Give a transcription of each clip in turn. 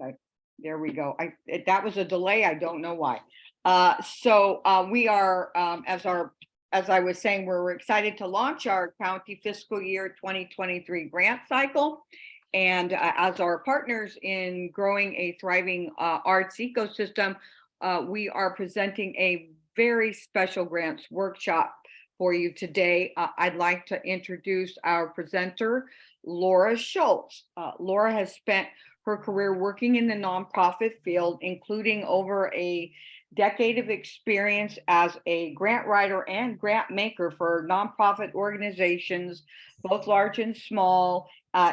Okay, there we go. That was a delay. I don't know why. We are, as I was saying, we're excited to launch our county fiscal year 2023 grant cycle. And as our partners in growing a thriving arts ecosystem, we are presenting a very special grants workshop for you today. I'd like to introduce our presenter, Laura Schultz. Laura has spent her career working in the nonprofit field, including over a decade of experience as a grant writer and grant maker for nonprofit organizations, both large and small,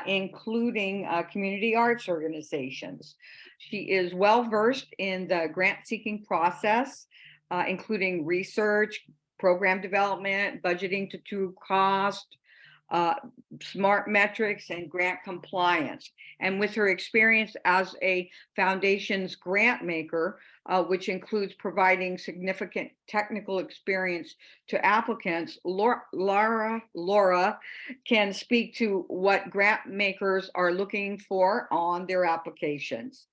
including community arts organizations. She is well versed in the grant seeking process, including research, program development, budgeting to true cost, SMART metrics, and grant compliance. And with her experience as a foundation's grant maker, which includes providing significant technical experience to applicants, Laura can speak to what grant makers are looking for on their applications.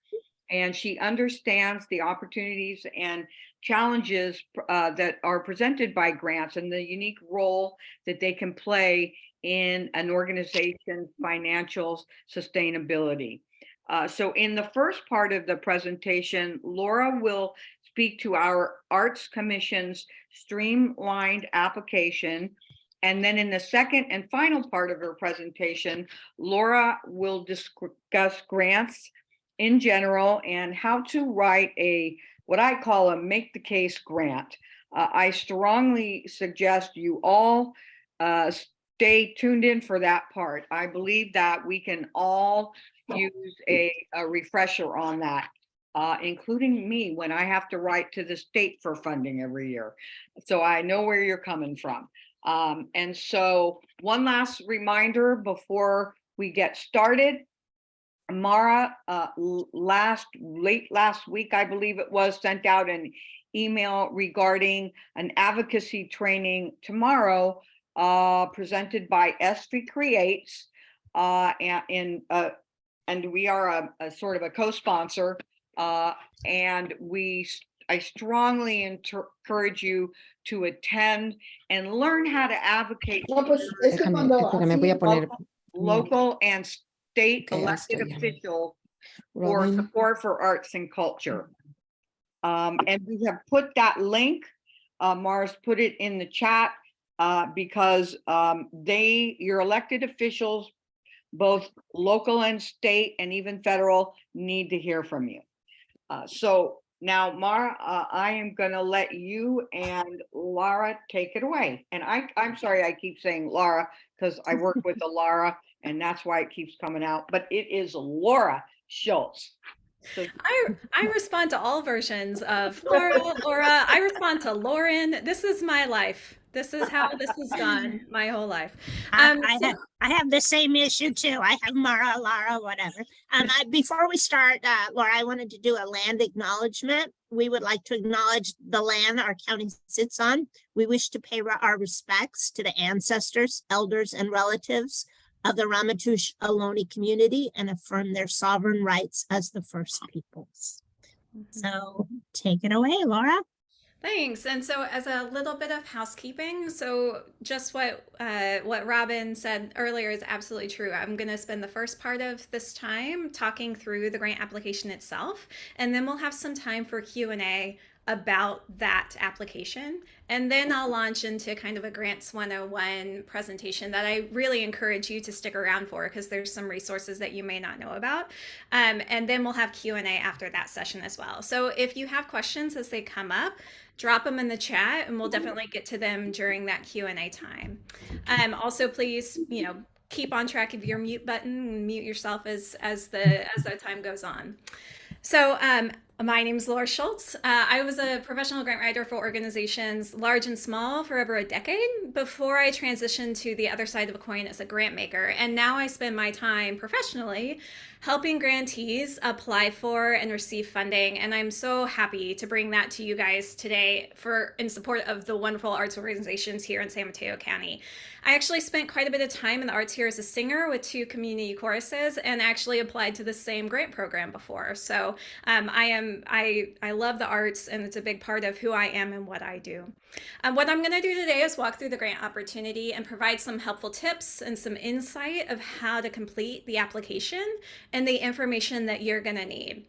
And she understands the opportunities and challenges that are presented by grants and the unique role that they can play in an organization's financial sustainability. So in the first part of the presentation, Laura will speak to our Arts Commission's streamlined application. And then in the second and final part of her presentation, Laura will discuss grants in general and how to write what I call a make the case grant. I strongly suggest you all stay tuned in for that part. I believe that we can all use a refresher on that, including me when I have to write to the state for funding every year. So I know where you're coming from. And so one last reminder before we get started. Mara, late last week, I believe it was, sent out an email regarding an advocacy training tomorrow, presented by Esri Creates, and we are a sort of a co-sponsor, and I strongly encourage you to attend and learn how to advocate local and state elected officials for support for arts and culture. And we have put that link, Mars put it in the chat, because your elected officials, both local and state and even federal, need to hear from you. So now, Mara, I am going to let you and Laura take it away. And I'm sorry I keep saying Laura because I work with the Laura, and that's why it keeps coming out. But it is Laura Schultz. So, I respond to all versions of Laura. I respond to Lauren. This is my life. This is how this has gone my whole life. I have the same issue too. I have Mara, Lara, whatever. Before we start, Laura, I wanted to do a land acknowledgement. We would like to acknowledge the land our county sits on. We wish to pay our respects to the ancestors, elders, and relatives of the Ramaytush Ohlone community and affirm their sovereign rights as the first peoples. So take it away, Laura. Thanks. And so as a little bit of housekeeping, so just what Robin said earlier is absolutely true. I'm going to spend the first part of this time talking through the grant application itself, and then we'll have some time for Q&A about that application. And then I'll launch into kind of a Grants 101 presentation that I really encourage you to stick around for because there's some resources that you may not know about. And then we'll have Q&A after that session as well. So if you have questions as they come up, drop them in the chat and we'll definitely get to them during that Q&A time. Also, please, keep on track of your mute button and mute yourself as the time goes on. So My name is Laura Schultz. I was a professional grant writer for organizations large and small for over a decade before I transitioned to the other side of a coin as a grant maker. And now I spend my time professionally helping grantees apply for and receive funding. And I'm so happy to bring that to you guys today in support of the wonderful arts organizations here in San Mateo County. I actually spent quite a bit of time in the arts here as a singer with 2 community choruses and actually applied to the same grant program before. So I love the arts, and it's a big part of who I am and what I do. What I'm going to do today is walk through the grant opportunity and provide some helpful tips and some insight of how to complete the application and the information that you're going to need.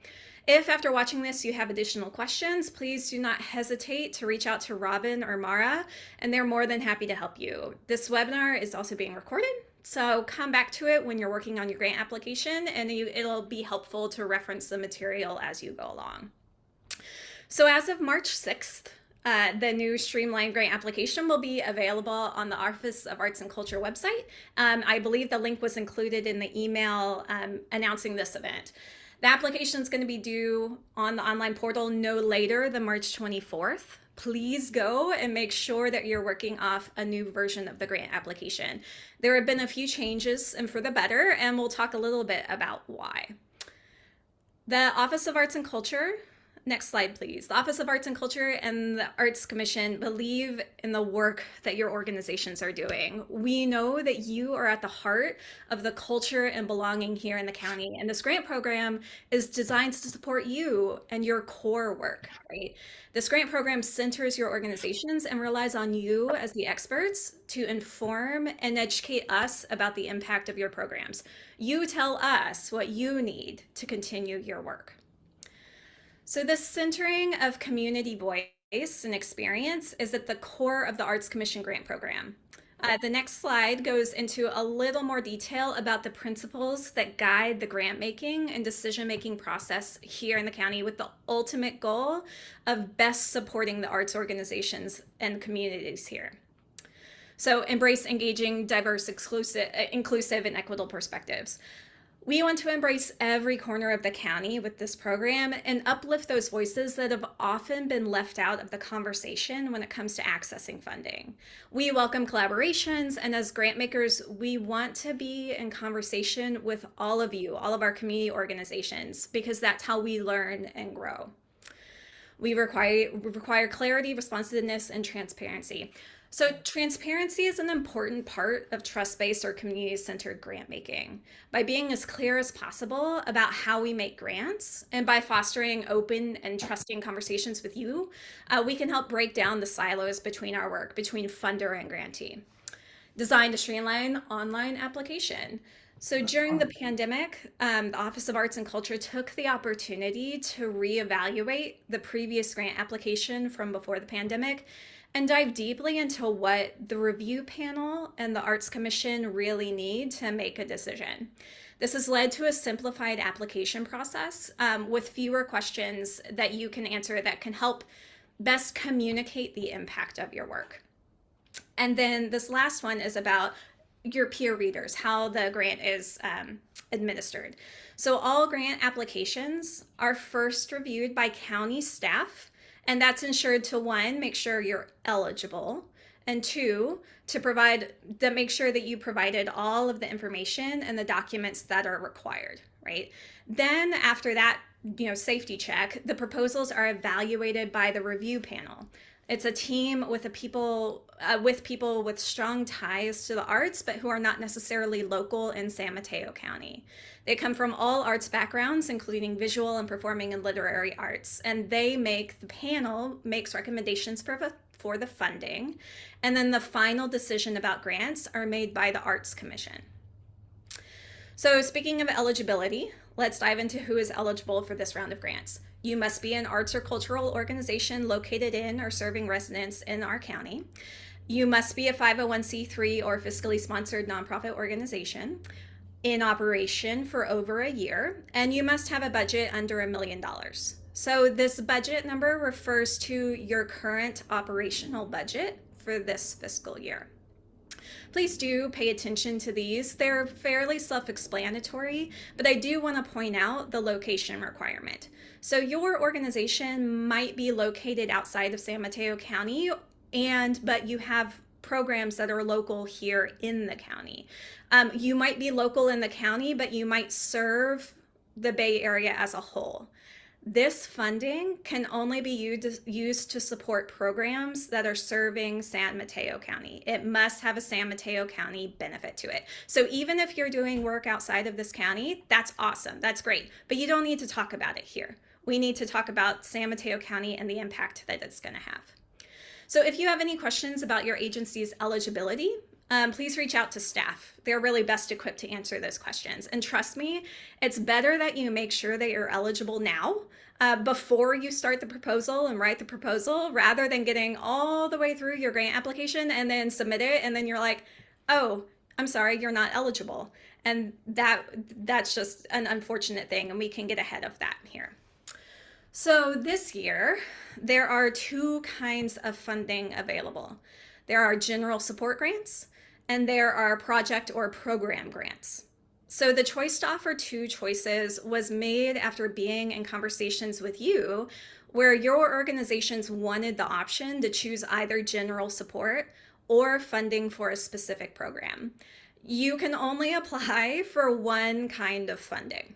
If after watching this you have additional questions, please do not hesitate to reach out to Robin or Mara, and they're more than happy to help you. This webinar is also being recorded, so come back to it when you're working on your grant application, and it'll be helpful to reference the material as you go along. So as of March 6th, the new streamlined grant application will be available on the Office of Arts and Culture website. I believe the link was included in the email announcing this event. The application is going to be due on the online portal no later than March 24th. Please go and make sure that you're working off a new version of the grant application. There have been a few changes and for the better, and we'll talk a little bit about why. The Office of Arts and Culture, next slide please. The Office of Arts and Culture and the Arts Commission believe in the work that your organizations are doing. We know that you are at the heart of the culture and belonging here in the county, and this grant program is designed to support you and your core work, right? This grant program centers your organizations and relies on you as the experts to inform and educate us about the impact of your programs. You tell us what you need to continue your work. So the centering of community voice and experience is at the core of the Arts Commission grant program. The next slide goes into a little more detail about the principles that guide the grant making and decision-making process here in the county, with the ultimate goal of best supporting the arts organizations and communities here. So embrace engaging, diverse, inclusive, and equitable perspectives. We want to embrace every corner of the county with this program and uplift those voices that have often been left out of the conversation when it comes to accessing funding. We welcome collaborations, and as grant makers, we want to be in conversation with all of you, all of our community organizations, because that's how we learn and grow. We require clarity, responsiveness, and transparency. So transparency is an important part of trust-based or community-centered grant making. By being as clear as possible about how we make grants, and by fostering open and trusting conversations with you, we can help break down the silos between our work, between funder and grantee. Design a streamlined online application. So during the pandemic, the Office of Arts and Culture took the opportunity to reevaluate the previous grant application from before the pandemic and dive deeply into what the review panel and the Arts Commission really need to make a decision. This has led to a simplified application process with fewer questions that you can answer that can help best communicate the impact of your work. And then this last one is about your peer readers, how the grant is administered. So all grant applications are first reviewed by county staff, and that's ensured to, 1, make sure you're eligible, and 2, to make sure that you provided all of the information and the documents that are required, right? Then after that, safety check, the proposals are evaluated by the review panel. It's a team with people with strong ties to the arts, but who are not necessarily local in San Mateo County. They come from all arts backgrounds, including visual and performing and literary arts, and the panel makes recommendations for the funding, and then the final decision about grants are made by the Arts Commission. So speaking of eligibility, let's dive into who is eligible for this round of grants. You must be an arts or cultural organization located in or serving residents in our county. You must be a 501c3 or fiscally sponsored nonprofit organization in operation for over a year, and you must have a budget under $1 million. So this budget number refers to your current operational budget for this fiscal year. please do pay attention to these. They're fairly self-explanatory, but I do want to point out the location requirement. So your organization might be located outside of San Mateo County, but you have programs that are local here in the county. You might be local in the county, but you might serve the Bay Area as a whole. This funding can only be used to support programs that are serving San Mateo County. It must have a San Mateo County benefit to it. So even if you're doing work outside of this county, that's awesome. That's great. But you don't need to talk about it here. We need to talk about San Mateo County and the impact that it's going to have. So if you have any questions about your agency's eligibility, please reach out to staff. They're really best equipped to answer those questions. And trust me, it's better that you make sure that you're eligible now before you start the proposal and write the proposal, rather than getting all the way through your grant application and then submit it. And then you're like, oh, I'm sorry, you're not eligible. And that's just an unfortunate thing. And we can get ahead of that here. So this year, there are two kinds of funding available. There are general support grants, and there are project or program grants. So the choice to offer two choices was made after being in conversations with you, where your organizations wanted the option to choose either general support or funding for a specific program. You can only apply for one kind of funding,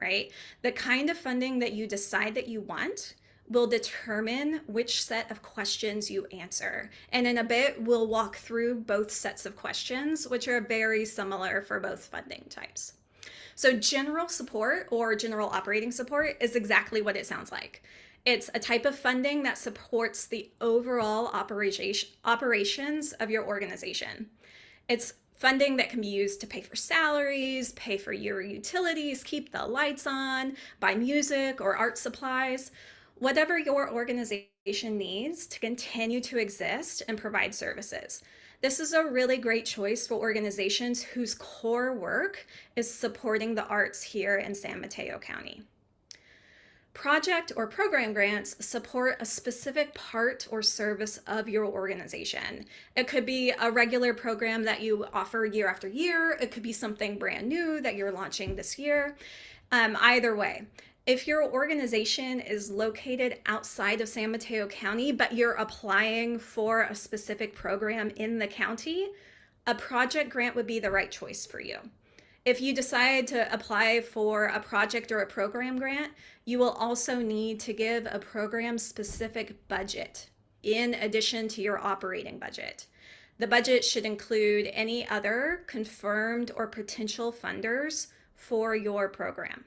right? The kind of funding that you decide that you want will determine which set of questions you answer. And in a bit, we'll walk through both sets of questions, which are very similar for both funding types. So general support or general operating support is exactly what it sounds like. It's a type of funding that supports the overall operations of your organization. It's funding that can be used to pay for salaries, pay for your utilities, keep the lights on, buy music or art supplies, whatever your organization needs to continue to exist and provide services. This is a really great choice for organizations whose core work is supporting the arts here in San Mateo County. Project or program grants support a specific part or service of your organization. It could be a regular program that you offer year after year. It could be something brand new that you're launching this year. Either way, if your organization is located outside of San Mateo County, but you're applying for a specific program in the county, a project grant would be the right choice for you. If you decide to apply for a project or a program grant, you will also need to give a program-specific budget in addition to your operating budget. The budget should include any other confirmed or potential funders for your program.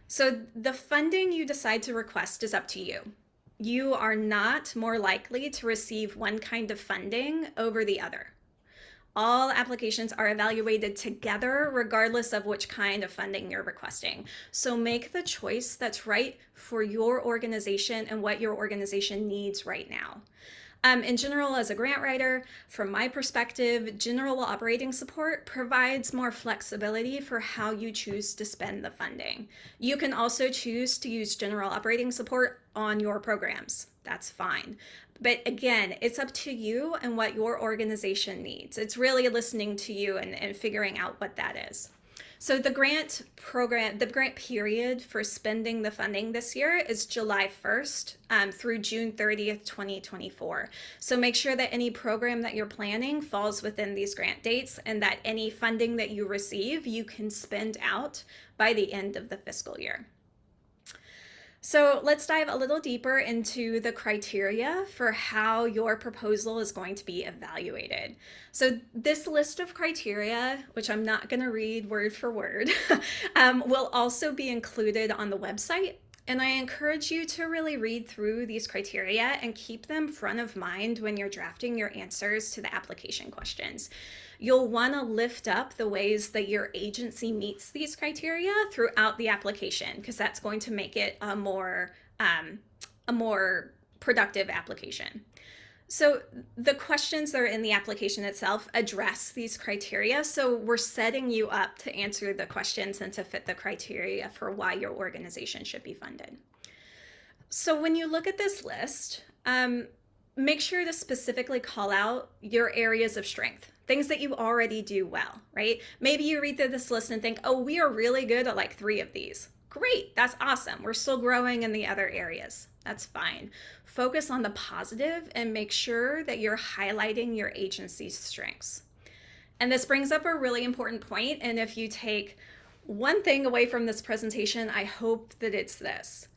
So the funding you decide to request is up to you. You are not more likely to receive one kind of funding over the other. All applications are evaluated together regardless of which kind of funding you're requesting. So make the choice that's right for your organization and what your organization needs right now. In general, as a grant writer, from my perspective, general operating support provides more flexibility for how you choose to spend the funding. You can also choose to use general operating support on your programs. That's fine. But again, it's up to you and what your organization needs. It's really listening to you and figuring out what that is. So the grant period for spending the funding this year is July 1st through June 30th, 2024. So make sure that any program that you're planning falls within these grant dates and that any funding that you receive, you can spend out by the end of the fiscal year. So let's dive a little deeper into the criteria for how your proposal is going to be evaluated. So this list of criteria, which I'm not going to read word for word, will also be included on the website. And I encourage you to really read through these criteria and keep them front of mind when you're drafting your answers to the application questions. You'll want to lift up the ways that your agency meets these criteria throughout the application, because that's going to make it a more productive application. So the questions that are in the application itself address these criteria. So we're setting you up to answer the questions and to fit the criteria for why your organization should be funded. So when you look at this list, make sure to specifically call out your areas of strength. things that you already do well, right? Maybe you read through this list and think, oh, we are really good at like 3 of these. Great, that's awesome. We're still growing in the other areas. That's fine. Focus on the positive and make sure that you're highlighting your agency's strengths. And this brings up a really important point. And if you take one thing away from this presentation, I hope that it's this.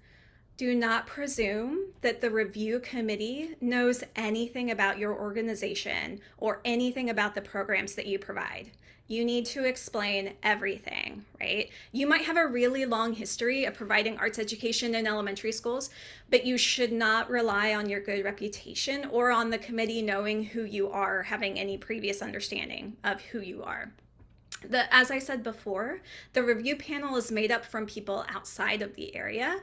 Do not presume that the review committee knows anything about your organization or anything about the programs that you provide. You need to explain everything, right? You might have a really long history of providing arts education in elementary schools, but you should not rely on your good reputation or on the committee knowing who you are, having any previous understanding of who you are. As I said before, the review panel is made up from people outside of the area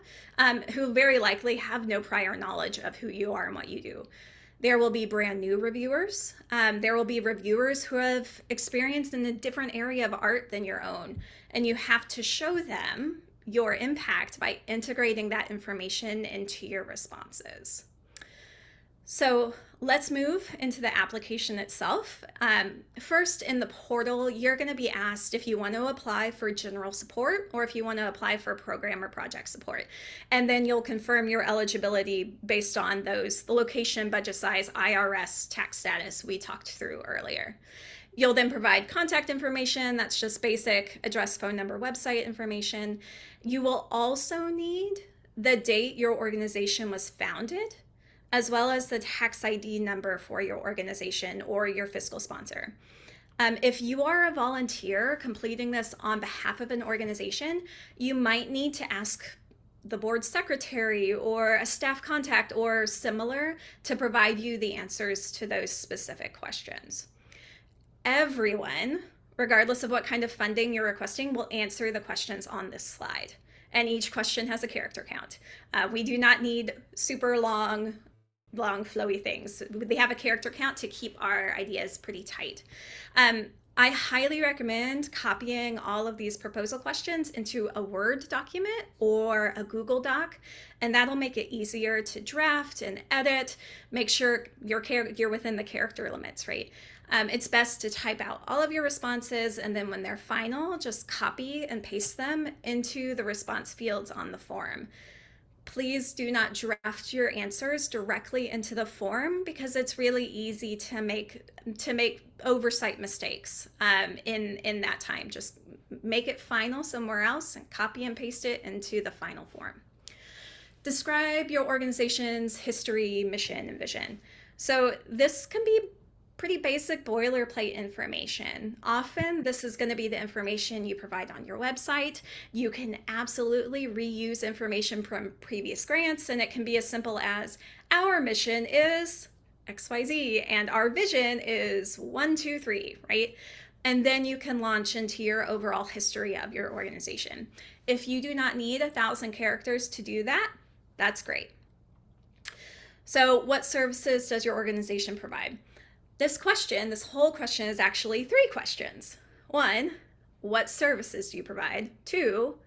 who very likely have no prior knowledge of who you are and what you do. There will be brand new reviewers. There will be reviewers who have experienced in a different area of art than your own. And you have to show them your impact by integrating that information into your responses. So let's move into the application itself. First, in the portal, you're going to be asked if you want to apply for general support or if you want to apply for program or project support. And then you'll confirm your eligibility based on those, the location, budget size, IRS, tax status we talked through earlier. You'll then provide contact information. That's just basic address, phone number, website information. You will also need the date your organization was founded, as well as the tax ID number for your organization or your fiscal sponsor. If you are a volunteer completing this on behalf of an organization, you might need to ask the board secretary or a staff contact or similar to provide you the answers to those specific questions. Everyone, regardless of what kind of funding you're requesting, will answer the questions on this slide. And each question has a character count. We do not need super long flowy things. They have a character count to keep our ideas pretty tight. I highly recommend copying all of these proposal questions into a Word document or a Google Doc, and that'll make it easier to draft and edit. Make sure you're within the character limits, right? It's best to type out all of your responses, and then when they're final, just copy and paste them into the response fields on the form. Please do not draft your answers directly into the form because it's really easy to make oversight mistakes in that time. Just make it final somewhere else and copy and paste it into the final form. Describe your organization's history, mission, and vision. So this can be pretty basic boilerplate information. Often this is going to be the information you provide on your website. You can absolutely reuse information from previous grants, and it can be as simple as our mission is XYZ and our vision is 1, 2, 3, right? And then you can launch into your overall history of your organization. If you do not need 1,000 characters to do that, that's great. So what services does your organization provide? This whole question is actually 3 questions. 1, what services do you provide? 2,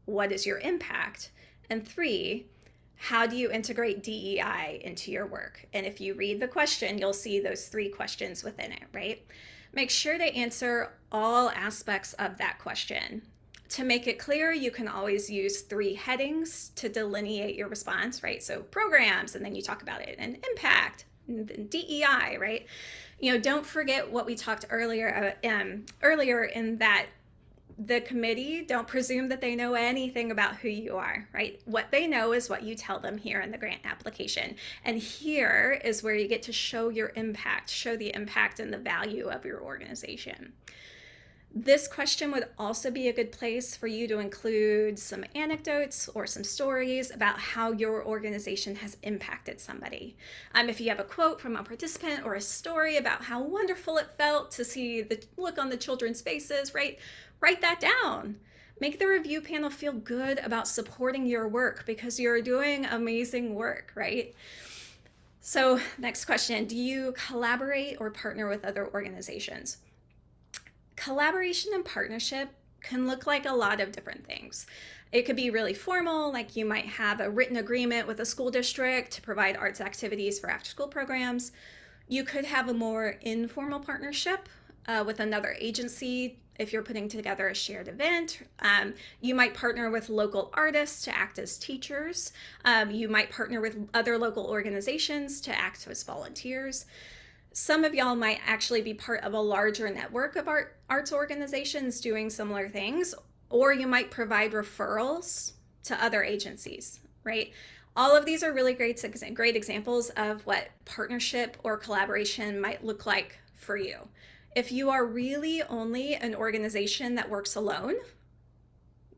what is your impact? And 3, how do you integrate DEI into your work? And if you read the question, you'll see those 3 questions within it, right? Make sure to answer all aspects of that question. To make it clear, you can always use 3 headings to delineate your response, right? So programs, and then you talk about it, and impact, DEI, right? You know, don't forget what we talked earlier in that the committee, don't presume that they know anything about who you are, right? What they know is what you tell them here in the grant application. And here is where you get to show your impact, show the impact and the value of your organization. This question would also be a good place for you to include some anecdotes or some stories about how your organization has impacted somebody. If you have a quote from a participant or a story about how wonderful it felt to see the look on the children's faces, right? Write that down. Make the review panel feel good about supporting your work because you're doing amazing work, right? So next question, do you collaborate or partner with other organizations? Collaboration and partnership can look like a lot of different things. It could be really formal, like you might have a written agreement with a school district to provide arts activities for after-school programs. You could have a more informal partnership with another agency if you're putting together a shared event. You might partner with local artists to act as teachers. You might partner with other local organizations to act as volunteers. Some of y'all might actually be part of a larger network of arts organizations doing similar things, or you might provide referrals to other agencies, right? All of these are really great examples of what partnership or collaboration might look like for you. If you are really only an organization that works alone,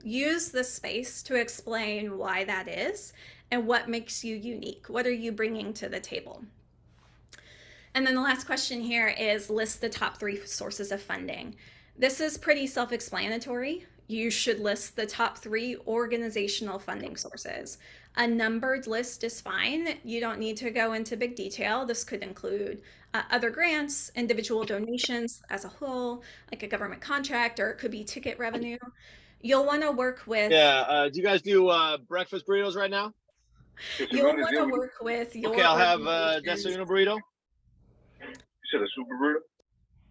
use this space to explain why that is and what makes you unique. What are you bringing to the table? And then the last question here is list the top 3 sources of funding. This is pretty self-explanatory. You should list the top 3 organizational funding sources. A numbered list is fine. You don't need to go into big detail. This could include other grants, individual donations as a whole, like a government contract, or it could be ticket revenue. You'll want to work with. Yeah. Do you guys do breakfast burritos right now? You'll want to work with your. Okay, I'll have organization's- desayuno burrito. You said a super burrito?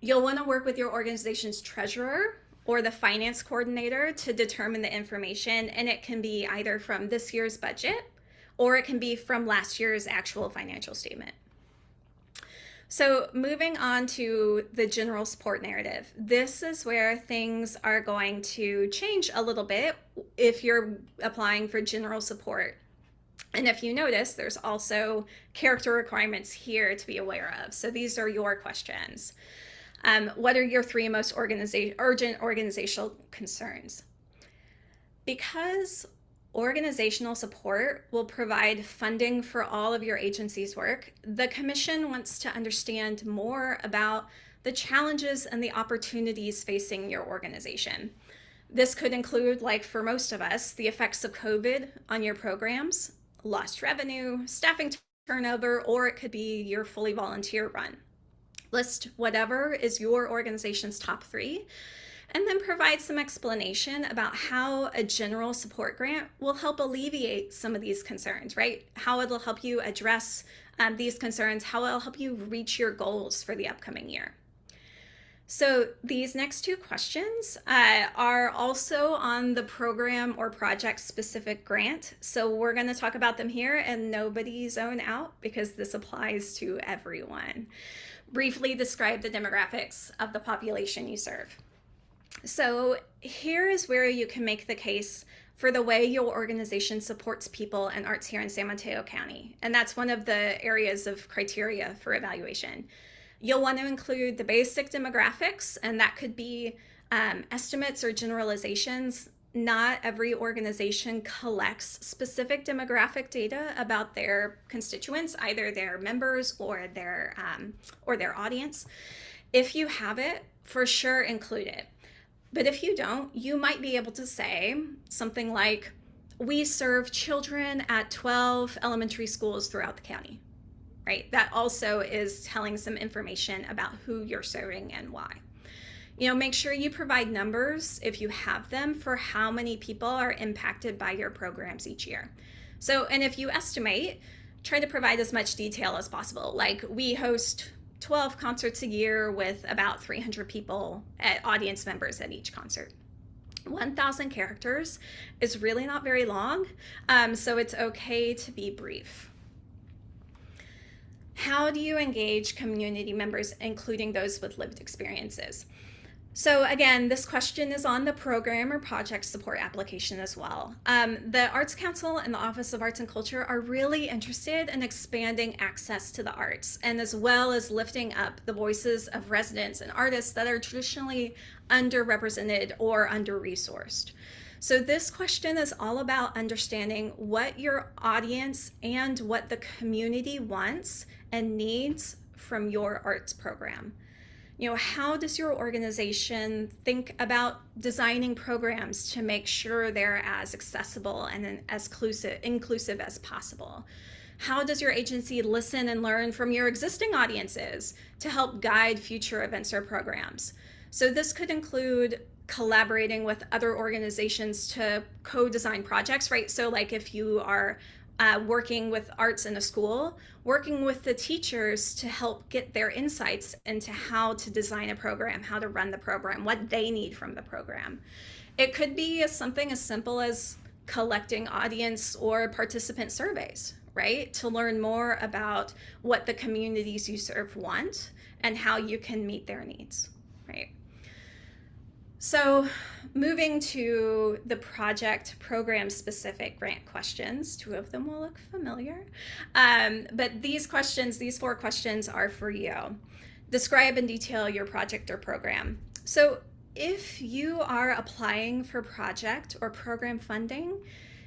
You'll want to work with your organization's treasurer or the finance coordinator to determine the information, and it can be either from this year's budget or it can be from last year's actual financial statement. So moving on to the general support narrative, this is where things are going to change a little bit if you're applying for general support. And if you notice, there's also character requirements here to be aware of. So these are your questions. What are your 3 most urgent organizational concerns? Because organizational support will provide funding for all of your agency's work, the Commission wants to understand more about the challenges and the opportunities facing your organization. This could include, like for most of us, the effects of COVID on your programs, lost revenue, staffing turnover, or it could be your fully volunteer run. List whatever is your organization's top 3, and then provide some explanation about how a general support grant will help alleviate some of these concerns, right? How it'll help you address these concerns, how it'll help you reach your goals for the upcoming year. So these next 2 questions are also on the program or project specific grant. So we're going to talk about them here and nobody zone out because this applies to everyone. Briefly describe the demographics of the population you serve. So here is where you can make the case for the way your organization supports people and arts here in San Mateo County. And that's one of the areas of criteria for evaluation. You'll want to include the basic demographics, and that could be estimates or generalizations. Not every organization collects specific demographic data about their constituents, either their members or their audience. If you have it, for sure include it. But if you don't, you might be able to say something like, we serve children at 12 elementary schools throughout the county, right? That also is telling some information about who you're serving and why. Make sure you provide numbers, if you have them, for how many people are impacted by your programs each year. So, and if you estimate, try to provide as much detail as possible. Like, we host 12 concerts a year with about 300 people at audience members at each concert. 1,000 characters is really not very long, so it's okay to be brief. How do you engage community members, including those with lived experiences? So again, this question is on the program or project support application as well. The Arts Council and the Office of Arts and Culture are really interested in expanding access to the arts, and as well as lifting up the voices of residents and artists that are traditionally underrepresented or under-resourced. So this question is all about understanding what your audience and what the community wants and needs from your arts program. How does your organization think about designing programs to make sure they're as accessible and as inclusive as possible? How does your agency listen and learn from your existing audiences to help guide future events or programs? So this could include collaborating with other organizations to co-design projects, right? So like if you are working with arts in a school, working with the teachers to help get their insights into how to design a program, how to run the program, what they need from the program. It could be something as simple as collecting audience or participant surveys, right? To learn more about what the communities you serve want and how you can meet their needs, right? So moving to the project program specific grant questions, 2 of them will look familiar. But these 4 questions are for you. Describe in detail your project or program. So if you are applying for project or program funding,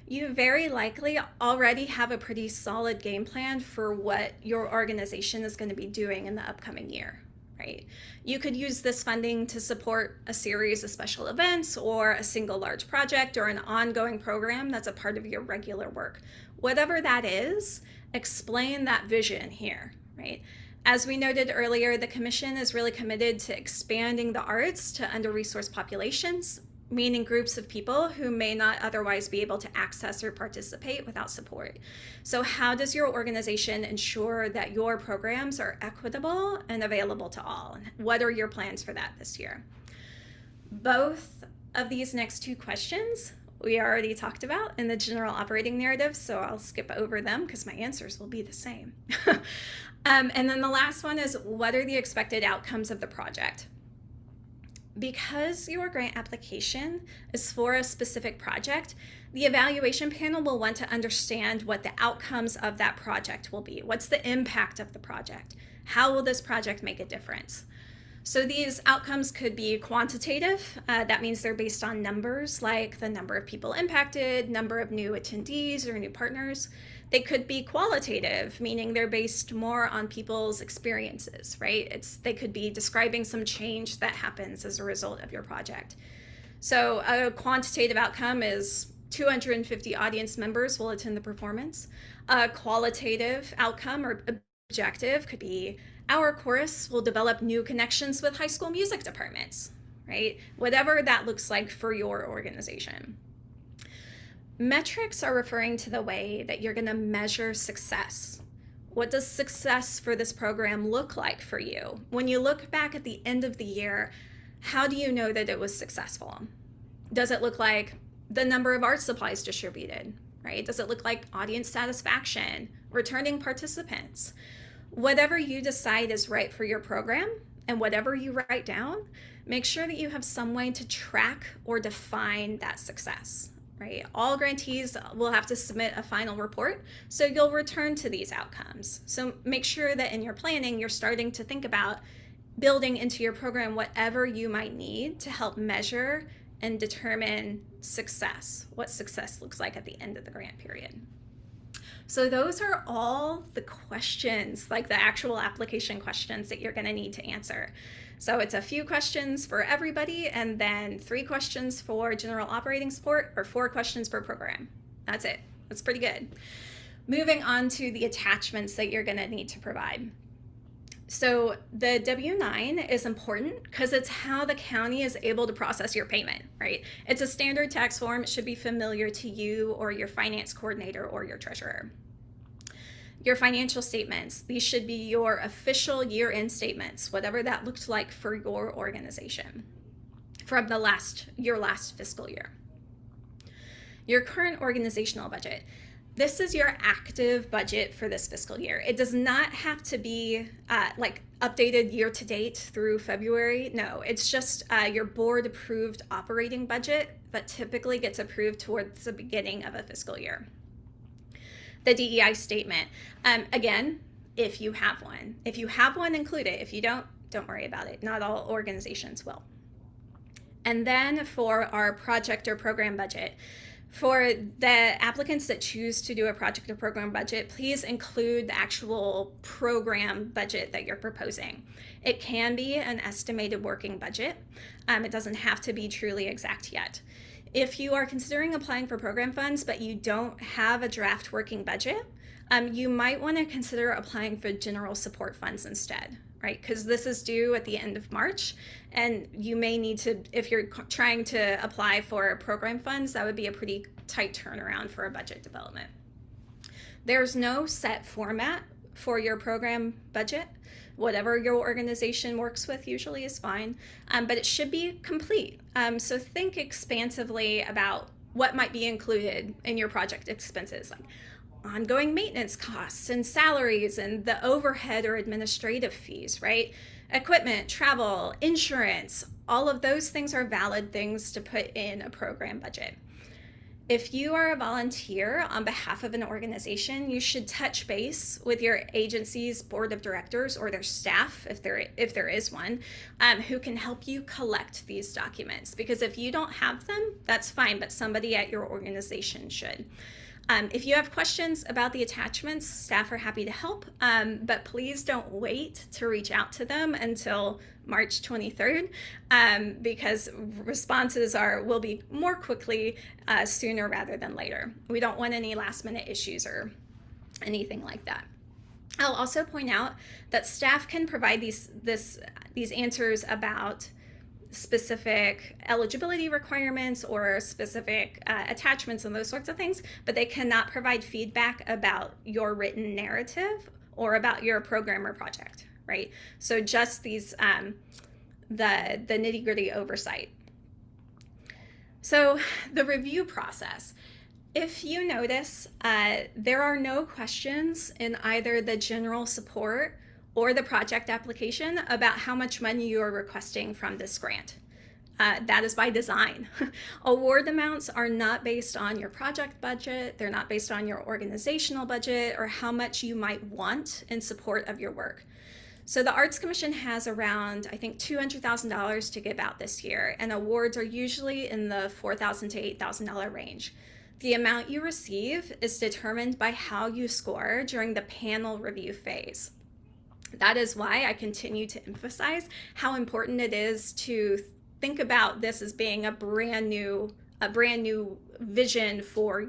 you very likely already have a pretty solid game plan for what your organization is going to be doing in the upcoming year, right? You could use this funding to support a series of special events or a single large project or an ongoing program that's a part of your regular work. Whatever that is, explain that vision here, right? As we noted earlier, the Commission is really committed to expanding the arts to under-resourced populations, meaning groups of people who may not otherwise be able to access or participate without support. So how does your organization ensure that your programs are equitable and available to all? What are your plans for that this year? Both of these next 2 questions we already talked about in the general operating narrative, so I'll skip over them because my answers will be the same. And then the last one is, what are the expected outcomes of the project? Because your grant application is for a specific project, the evaluation panel will want to understand what the outcomes of that project will be. What's the impact of the project? How will this project make a difference? So these outcomes could be quantitative. That means they're based on numbers like the number of people impacted, number of new attendees or new partners. They could be qualitative, meaning they're based more on people's experiences, right? They could be describing some change that happens as a result of your project. So a quantitative outcome is 250 audience members will attend the performance. A qualitative outcome or objective could be our chorus will develop new connections with high school music departments, right? Whatever that looks like for your organization. Metrics are referring to the way that you're going to measure success. What does success for this program look like for you? When you look back at the end of the year, how do you know that it was successful? Does it look like the number of art supplies distributed, right? Does it look like audience satisfaction, returning participants? Whatever you decide is right for your program and whatever you write down, make sure that you have some way to track or define that success, right? All grantees will have to submit a final report, so you'll return to these outcomes. So make sure that in your planning, you're starting to think about building into your program whatever you might need to help measure and determine success, what success looks like at the end of the grant period. So those are all the questions, like the actual application questions that you're going to need to answer. So it's a few questions for everybody, and then 3 questions for general operating support, or 4 questions per program. That's it. That's pretty good. Moving on to the attachments that you're going to need to provide. So the W-9 is important because it's how the county is able to process your payment, right? It's a standard tax form. It should be familiar to you or your finance coordinator or your treasurer. Your financial statements, these should be your official year-end statements, whatever that looked like for your organization from your last fiscal year. Your current organizational budget. This is your active budget for this fiscal year. It does not have to be like updated year to date through February. No, it's just your board approved operating budget that typically gets approved towards the beginning of a fiscal year. The DEI statement, again, if you have one. If you have one, include it. If you don't worry about it. Not all organizations will. And then for our project or program budget, for the applicants that choose to do a project or program budget, please include the actual program budget that you're proposing. It can be an estimated working budget. It doesn't have to be truly exact yet. If you are considering applying for program funds, but you don't have a draft working budget, you might want to consider applying for general support funds instead, right? Because this is due at the end of March, and you may need to, if you're trying to apply for program funds, that would be a pretty tight turnaround for a budget development. There's no set format for your program budget. Whatever your organization works with usually is fine, but it should be complete. So think expansively about what might be included in your project expenses, like ongoing maintenance costs and salaries and the overhead or administrative fees, right? Equipment, travel, insurance, all of those things are valid things to put in a program budget. If you are a volunteer on behalf of an organization, you should touch base with your agency's board of directors or their staff, if there is one, who can help you collect these documents. Because if you don't have them, that's fine, but somebody at your organization should. If you have questions about the attachments, staff are happy to help, but please don't wait to reach out to them until March 23rd, because responses will be more quickly sooner rather than later. We don't want any last minute issues or anything like that. I'll also point out that staff can provide these answers about specific eligibility requirements or specific attachments and those sorts of things, but they cannot provide feedback about your written narrative or about your program or project, right? So just these, the nitty-gritty oversight. So the review process. If you notice, there are no questions in either the general support or the project application about how much money you are requesting from this grant. That is by design. Award amounts are not based on your project budget. They're not based on your organizational budget or how much you might want in support of your work. So the Arts Commission has around, I think, $200,000 to give out this year, and awards are usually in the $4,000 to $8,000 range. The amount you receive is determined by how you score during the panel review phase. That is why I continue to emphasize how important it is to think about this as being a brand new vision for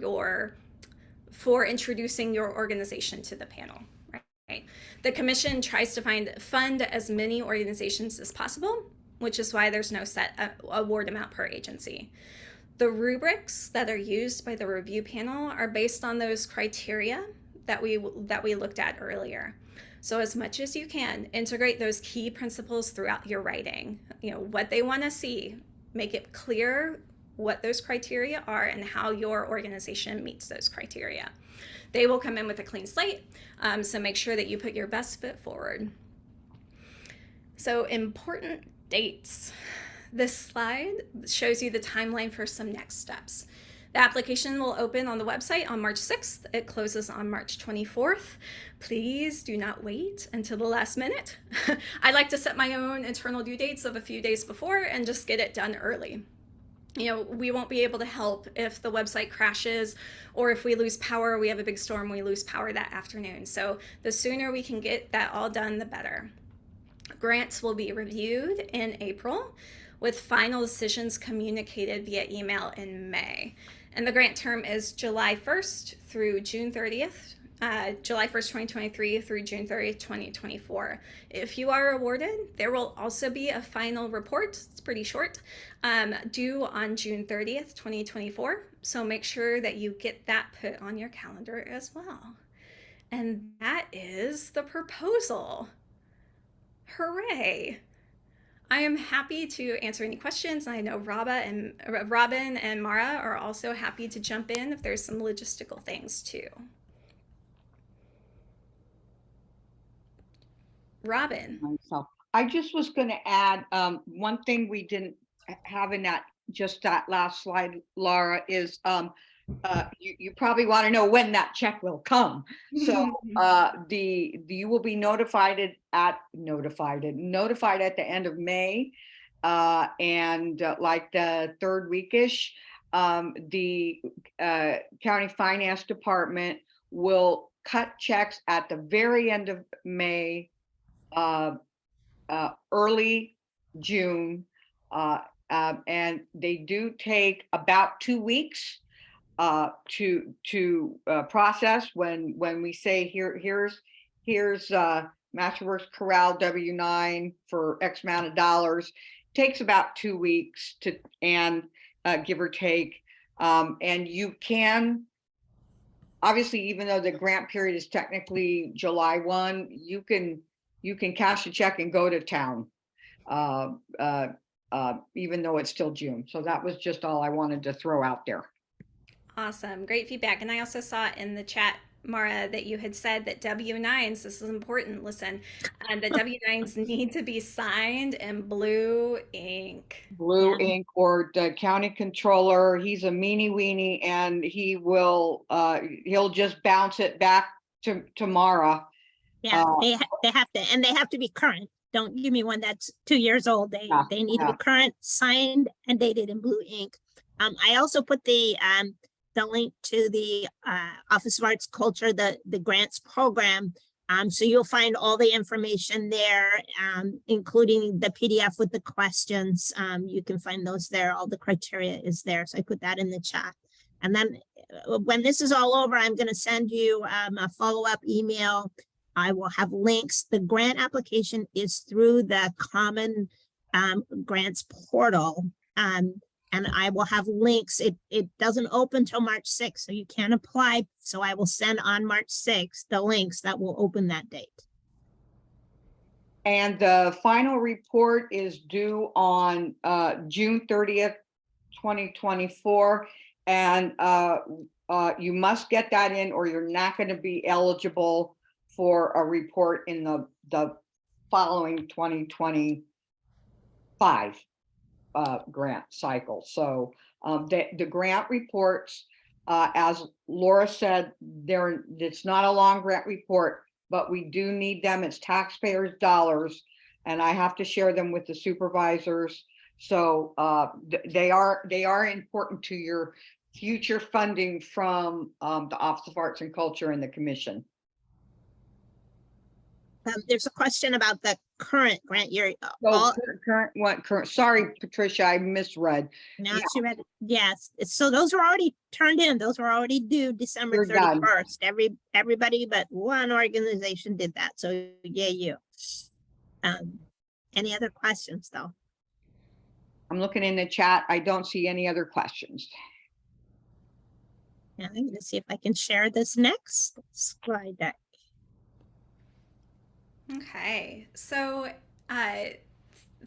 introducing your organization to the panel. Right? The commission tries to fund as many organizations as possible, which is why there's no set award amount per agency. The rubrics that are used by the review panel are based on those criteria that we looked at earlier. So as much as you can, integrate those key principles throughout your writing. You know, what they want to see, make it clear what those criteria are and how your organization meets those criteria. They will come in with a clean slate, so make sure that you put your best foot forward. So important dates. This slide shows you the timeline for some next steps. The application will open on the website on March 6th. It closes on March 24th. Please do not wait until the last minute. I like to set my own internal due dates of a few days before and just get it done early. You know, we won't be able to help if the website crashes or if we lose power, we have a big storm, we lose power that afternoon. So the sooner we can get that all done, the better. Grants will be reviewed in April, with final decisions communicated via email in May. And the grant term is July 1st through June 30th, July 1st, 2023 through June 30th, 2024. If you are awarded, there will also be a final report, it's pretty short, due on June 30th, 2024. So make sure that you get that put on your calendar as well. And that is the proposal. Hooray! I am happy to answer any questions. I know Robin and Mara are also happy to jump in if there's some logistical things too. Robin. Myself. I just was going to add one thing we didn't have in that last slide, Laura, is you probably want to know when that check will come. So you will be notified at the end of May, and like the third weekish, the county finance department will cut checks at the very end of May, early June, and they do take about 2 weeks to process. When we say here's Masterworks Corral W-9 for X amount of dollars, takes about 2 weeks and give or take, and you can obviously, even though the grant period is technically July 1, you can cash a check and go to town. Even though it's still June. So that was just all I wanted to throw out there. Awesome. Great feedback. And I also saw in the chat, Mara, that you had said that W-9s, this is important, listen, the W-9s need to be signed in blue ink. Blue Yeah. ink or the county controller, he's a meanie weenie and he will, he'll just bounce it back to Mara. Yeah, they have to, and they have to be current. Don't give me one that's 2 years old. Yeah, They need to yeah. be current, signed and dated in blue ink. I also put the link to the Office of Arts Culture, the grants program. So you'll find all the information there, including the PDF with the questions. You can find those there. All the criteria is there. So I put that in the chat. And then when this is all over, I'm going to send you a follow-up email. I will have links. The grant application is through the Common Grants portal. And I will have links. It doesn't open till March 6th, so you can apply. So I will send on March 6th the links that will open that date. And the final report is due on June 30th, 2024. And you must get that in or you're not going to be eligible for a report in the following 2025 grant cycle. So the grant reports, as Laura said, it's not a long grant report, but we do need them. It's taxpayers' dollars, and I have to share them with the supervisors. So they are important to your future funding from the Office of Arts and Culture and the Commission. There's a question about the current grant year. So current, sorry, Patricia, I misread. Now yeah. she read, yes, so those were already turned in. Those were already due December They're done. 31st. Everybody but one organization did that. So yeah, you. Any other questions though? I'm looking in the chat. I don't see any other questions. Yeah, I'm gonna see if I can share this next slide deck. Okay, so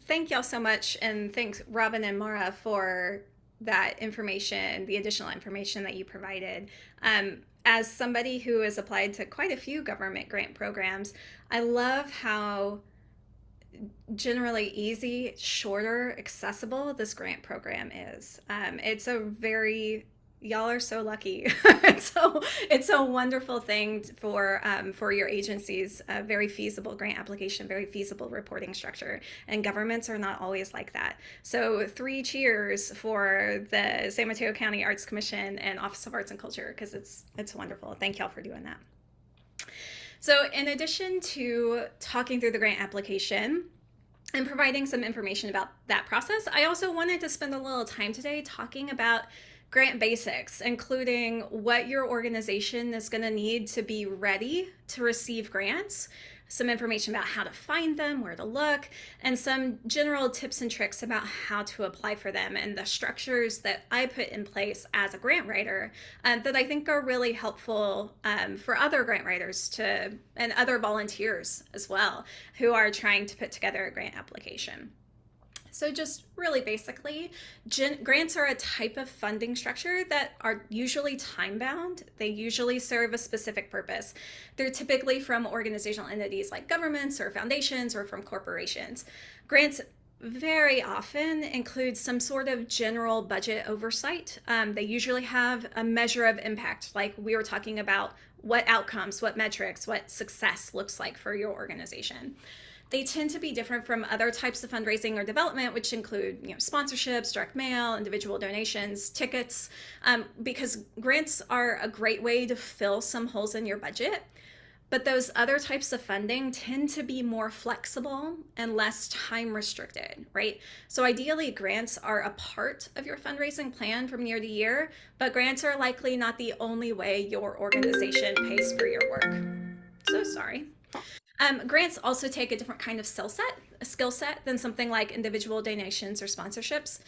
thank y'all so much, and thanks Robin and Mara for that information, the additional information that you provided. As somebody who has applied to quite a few government grant programs, I love how generally easy, shorter, accessible this grant program is. It's a very, y'all are so lucky. It's a wonderful thing for your agencies. A very feasible grant application, very feasible reporting structure, and governments are not always like that. So 3 cheers for the San Mateo County Arts Commission and Office of Arts and Culture, because it's wonderful. Thank y'all for doing that. So in addition to talking through the grant application and providing some information about that process, I also wanted to spend a little time today talking about grant basics, including what your organization is going to need to be ready to receive grants, some information about how to find them, where to look, and some general tips and tricks about how to apply for them, and the structures that I put in place as a grant writer that I think are really helpful for other grant writers and other volunteers as well who are trying to put together a grant application. So just really basically, grants are a type of funding structure that are usually time-bound. They usually serve a specific purpose. They're typically from organizational entities like governments or foundations or from corporations. Grants very often include some sort of general budget oversight. They usually have a measure of impact, like we were talking about what outcomes, what metrics, what success looks like for your organization. They tend to be different from other types of fundraising or development, which include sponsorships, direct mail, individual donations, tickets, because grants are a great way to fill some holes in your budget. But those other types of funding tend to be more flexible and less time restricted, right? So ideally, grants are a part of your fundraising plan from year to year, but grants are likely not the only way your organization pays for your work. So sorry. Grants also take a different kind of skill set than something like individual donations or sponsorships.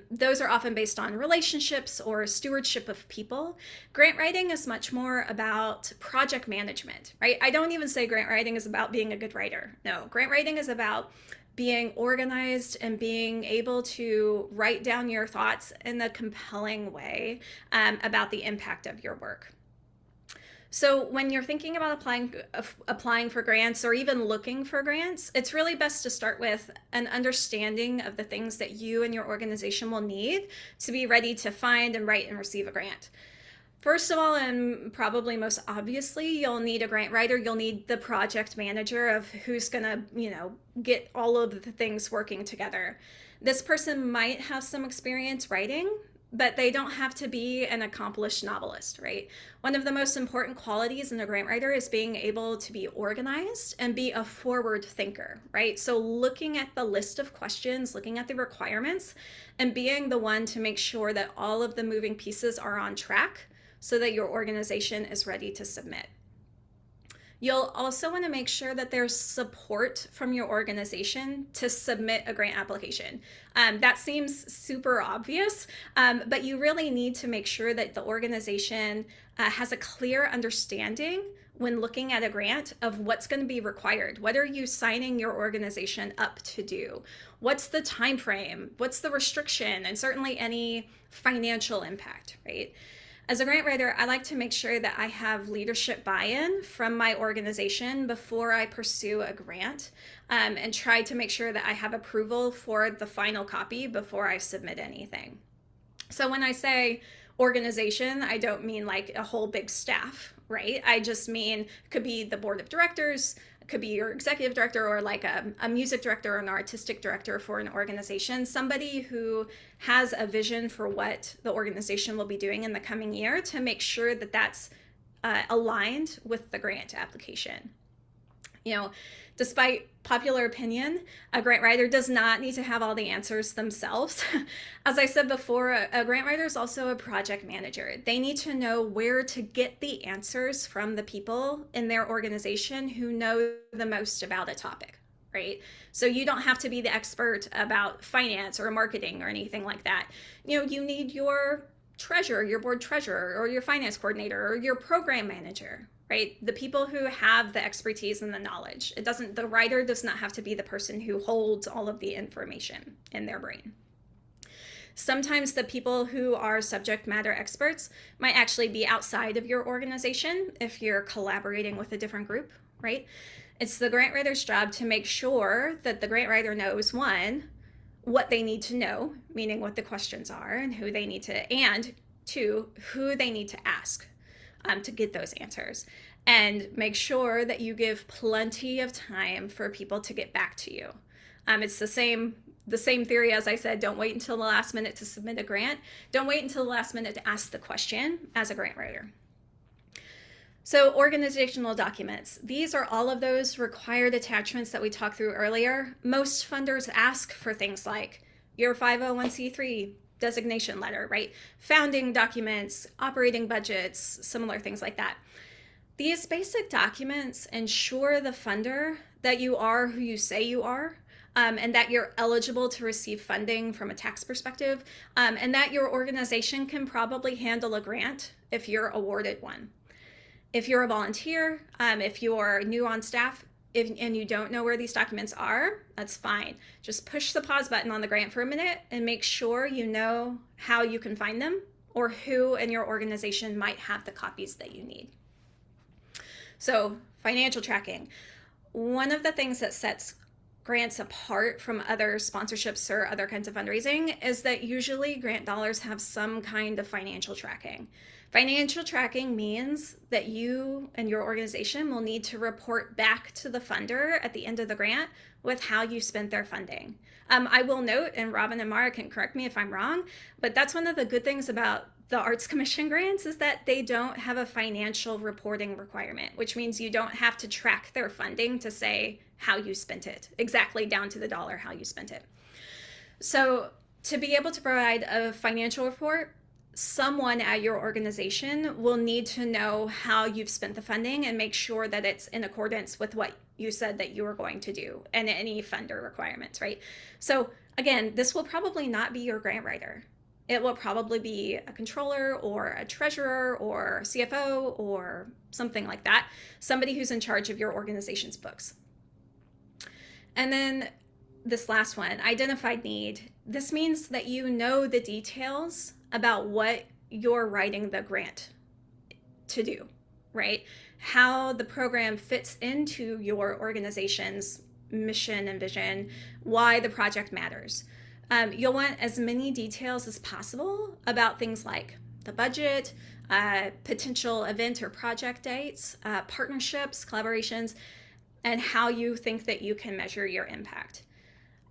Those are often based on relationships or stewardship of people. Grant writing is much more about project management, right? I don't even say grant writing is about being a good writer. No, grant writing is about being organized and being able to write down your thoughts in a compelling way about the impact of your work. So when you're thinking about applying for grants or even looking for grants, it's really best to start with an understanding of the things that you and your organization will need to be ready to find and write and receive a grant. First of all, and probably most obviously, you'll need a grant writer. You'll need the project manager of who's gonna, get all of the things working together. This person might have some experience writing, but they don't have to be an accomplished novelist, right? One of the most important qualities in a grant writer is being able to be organized and be a forward thinker, right? So looking at the list of questions, looking at the requirements, and being the one to make sure that all of the moving pieces are on track so that your organization is ready to submit. You'll also want to make sure that there's support from your organization to submit a grant application. That seems super obvious, but you really need to make sure that the organization has a clear understanding when looking at a grant of what's going to be required. What are you signing your organization up to do? What's the time frame? What's the restriction? And certainly any financial impact, right? As a grant writer, I like to make sure that I have leadership buy-in from my organization before I pursue a grant, and try to make sure that I have approval for the final copy before I submit anything. So when I say organization, I don't mean like a whole big staff, right? I just mean it could be the board of directors, it could be your executive director, or like a music director or an artistic director for an organization, somebody who has a vision for what the organization will be doing in the coming year to make sure that that's aligned with the grant application. Despite popular opinion, a grant writer does not need to have all the answers themselves. As I said before, a grant writer is also a project manager. They need to know where to get the answers from the people in their organization who know the most about a topic, right? So you don't have to be the expert about finance or marketing or anything like that. You need your treasurer, your board treasurer, or your finance coordinator, or your program manager, right? The people who have the expertise and the knowledge. The writer does not have to be the person who holds all of the information in their brain. Sometimes the people who are subject matter experts might actually be outside of your organization if you're collaborating with a different group, right? It's the grant writer's job to make sure that the grant writer knows, one, what they need to know, meaning what the questions are and who they need to, and two, who they need to ask to get those answers, and make sure that you give plenty of time for people to get back to you. It's the same theory as I said. Don't wait until the last minute to submit a grant. Don't wait until the last minute to ask the question as a grant writer. So organizational documents. These are all of those required attachments that we talked through earlier. Most funders ask for things like your 501c3 designation letter, right? Founding documents, operating budgets, similar things like that. These basic documents ensure the funder that you are who you say you are, and that you're eligible to receive funding from a tax perspective, and that your organization can probably handle a grant if you're awarded one. If you're a volunteer, if you're new on staff, and you don't know where these documents are, that's fine. Just push the pause button on the grant for a minute and make sure you know how you can find them or who in your organization might have the copies that you need. So, financial tracking. One of the things that sets grants apart from other sponsorships or other kinds of fundraising is that usually grant dollars have some kind of financial tracking. Financial tracking means that you and your organization will need to report back to the funder at the end of the grant with how you spent their funding. I will note, and Robin and Mara can correct me if I'm wrong, but that's one of the good things about the Arts Commission grants is that they don't have a financial reporting requirement, which means you don't have to track their funding to say how you spent it, exactly down to the dollar how you spent it. So to be able to provide a financial report, someone at your organization will need to know how you've spent the funding and make sure that it's in accordance with what you said that you were going to do and any funder requirements, right? So again, this will probably not be your grant writer. It will probably be a controller or a treasurer or CFO or something like that, somebody who's in charge of your organization's books. And then this last one, identified need. This means that you know the details about what you're writing the grant to do, right? How the program fits into your organization's mission and vision, why the project matters. You'll want as many details as possible about things like the budget, potential event or project dates, partnerships, collaborations, and how you think that you can measure your impact.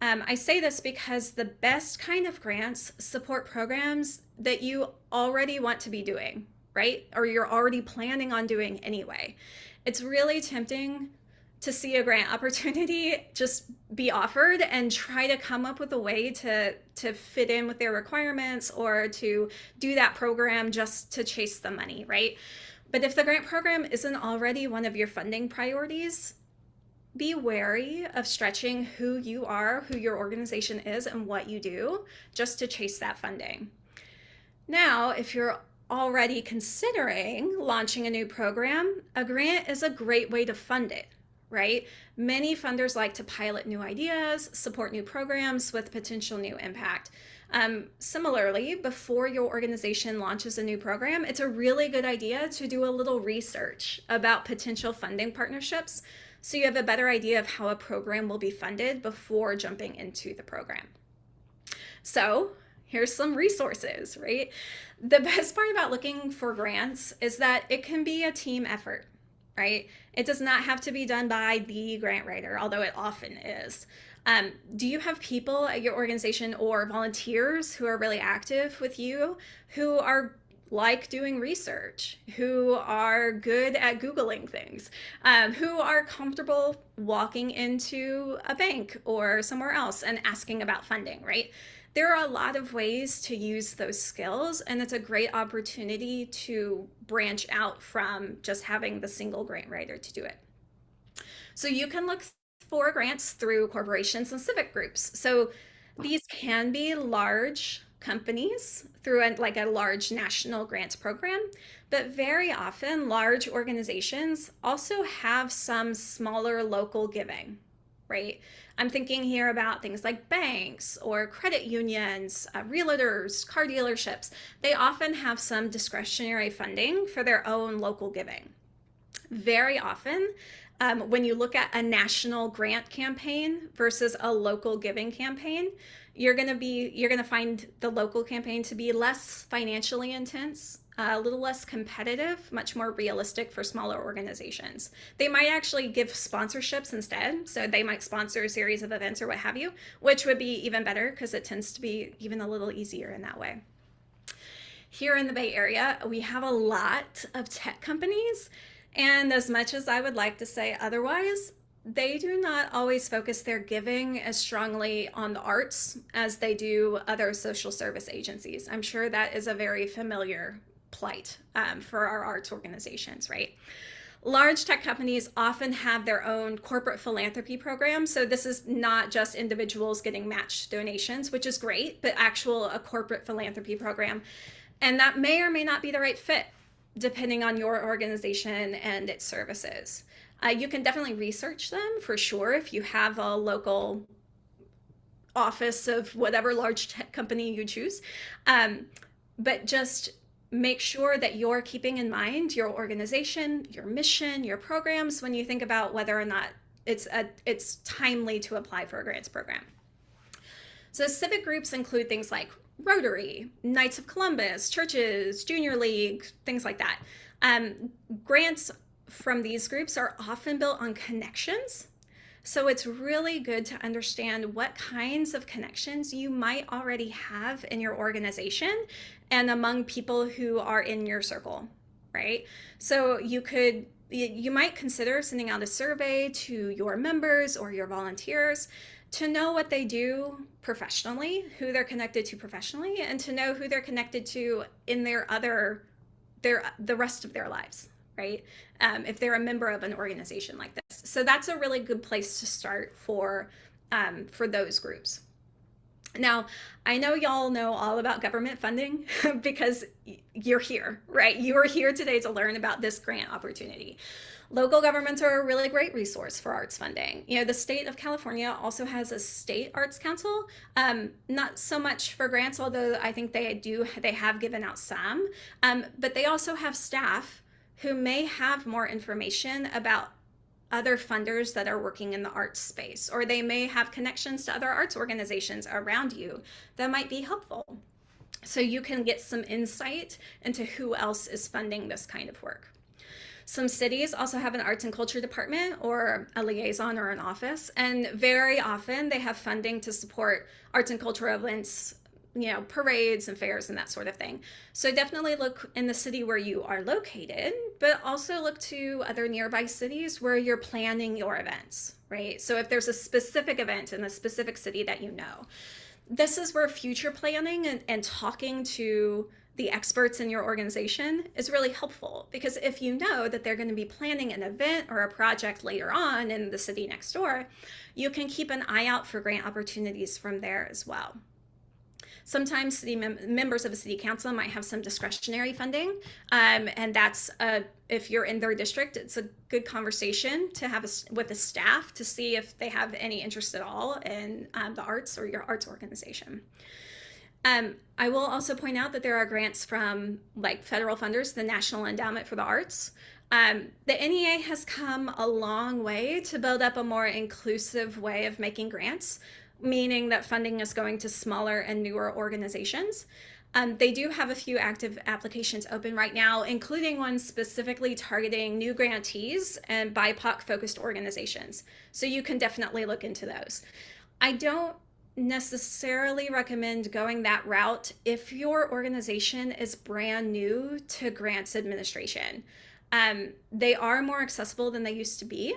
I say this because the best kind of grants support programs that you already want to be doing, right? Or you're already planning on doing anyway. It's really tempting to see a grant opportunity just be offered and try to come up with a way to fit in with their requirements or to do that program just to chase the money, right? But if the grant program isn't already one of your funding priorities, be wary of stretching who you are, who your organization is, and what you do just to chase that funding. Now, if you're already considering launching a new program, a grant is a great way to fund it, right? Many funders like to pilot new ideas, support new programs with potential new impact. Similarly, before your organization launches a new program, it's a really good idea to do a little research about potential funding partnerships so you have a better idea of how a program will be funded before jumping into the program. So here's some resources, right? The best part about looking for grants is that it can be a team effort, right? It does not have to be done by the grant writer, although it often is. Do you have people at your organization or volunteers who are really active with you who are like doing research, who are good at Googling things, who are comfortable walking into a bank or somewhere else and asking about funding, right? There are a lot of ways to use those skills, and it's a great opportunity to branch out from just having the single grant writer to do it. So you can look for grants through corporations and civic groups. So these can be large companies through a large national grants program, but very often large organizations also have some smaller local giving, right? I'm thinking here about things like banks or credit unions, realtors, car dealerships. They often have some discretionary funding for their own local giving. Very often, when you look at a national grant campaign versus a local giving campaign, you're going to find the local campaign to be less financially intense, a little less competitive, much more realistic for smaller organizations. They might actually give sponsorships instead. So they might sponsor a series of events or what have you, which would be even better because it tends to be even a little easier in that way. Here in the Bay Area, we have a lot of tech companies. And as much as I would like to say otherwise, they do not always focus their giving as strongly on the arts as they do other social service agencies. I'm sure that is a very familiar plight for our arts organizations, right? Large tech companies often have their own corporate philanthropy program. So this is not just individuals getting matched donations, which is great, but a corporate philanthropy program. And that may or may not be the right fit depending on your organization and its services. You can definitely research them for sure if you have a local office of whatever large tech company you choose. But just make sure that you're keeping in mind your organization, your mission, your programs when you think about whether or not it's timely to apply for a grants program. So civic groups include things like Rotary, Knights of Columbus, churches, Junior League, things like that. Grants from these groups are often built on connections. So it's really good to understand what kinds of connections you might already have in your organization and among people who are in your circle, right? So you might consider sending out a survey to your members or your volunteers to know what they do professionally, who they're connected to professionally, and to know who they're connected to in the rest of their lives, right? If they're a member of an organization like this. So that's a really good place to start for those groups. Now, I know y'all know all about government funding because you're here, right? You are here today to learn about this grant opportunity. Local governments are a really great resource for arts funding. You know, the state of California also has a state arts council, not so much for grants, although I think they have given out some, but they also have staff who may have more information about other funders that are working in the arts space, or they may have connections to other arts organizations around you that might be helpful. So you can get some insight into who else is funding this kind of work. Some cities also have an arts and culture department or a liaison or an office, and very often they have funding to support arts and culture events, you know, parades and fairs and that sort of thing. So definitely look in the city where you are located, but also look to other nearby cities where you're planning your events, right? So if there's a specific event in a specific city that you know, this is where future planning and talking to the experts in your organization is really helpful, because if you know that they're going to be planning an event or a project later on in the city next door, you can keep an eye out for grant opportunities from there as well. Sometimes members of a city council might have some discretionary funding, and that's if you're in their district, it's a good conversation to have with the staff to see if they have any interest at all in the arts or your arts organization. I will also point out that there are grants from like federal funders, the National Endowment for the Arts. The NEA has come a long way to build up a more inclusive way of making grants, meaning that funding is going to smaller and newer organizations. They do have a few active applications open right now, including one specifically targeting new grantees and BIPOC-focused organizations. So you can definitely look into those. I don't necessarily recommend going that route if your organization is brand new to grants administration. They are more accessible than they used to be,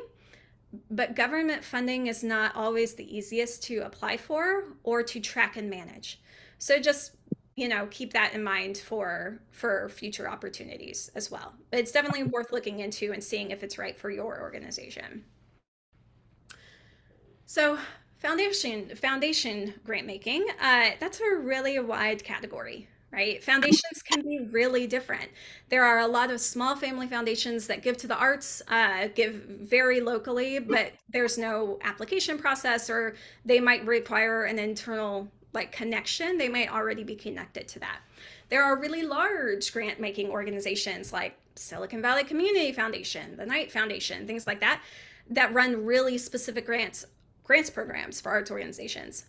but government funding is not always the easiest to apply for or to track and manage. So just, you know, keep that in mind for future opportunities as well. But it's definitely worth looking into and seeing if it's right for your organization. So foundation grant making, that's a really wide category, right? Foundations can be really different. There are a lot of small family foundations that give to the arts, give very locally, but there's no application process, or they might require an internal like connection. They might already be connected to that. There are really large grant making organizations like Silicon Valley Community Foundation, the Knight Foundation, things like that, that run really specific grants programs for arts organizations.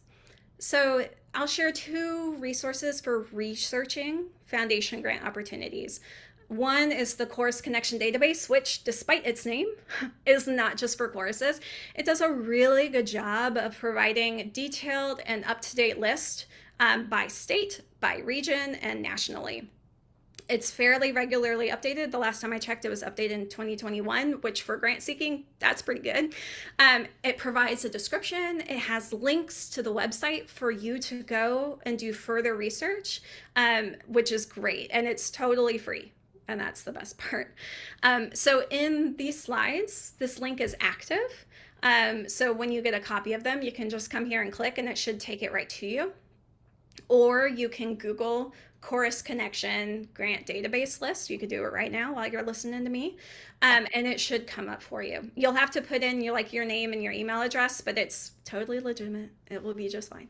So I'll share two resources for researching foundation grant opportunities. One is the Chorus Connection Database, which, despite its name, is not just for choruses. It does a really good job of providing detailed and up-to-date list by state, by region, and nationally. It's fairly regularly updated. The last time I checked, it was updated in 2021, which for grant seeking, that's pretty good. It provides a description. It has links to the website for you to go and do further research, which is great. And it's totally free. And that's the best part. So in these slides, this link is active. So when you get a copy of them, you can just come here and click and it should take it right to you. Or you can Google Chorus Connection grant database list. You could do it right now while you're listening to me, and it should come up for you. You'll have to put in your name and your email address, but it's totally legitimate. It will be just fine.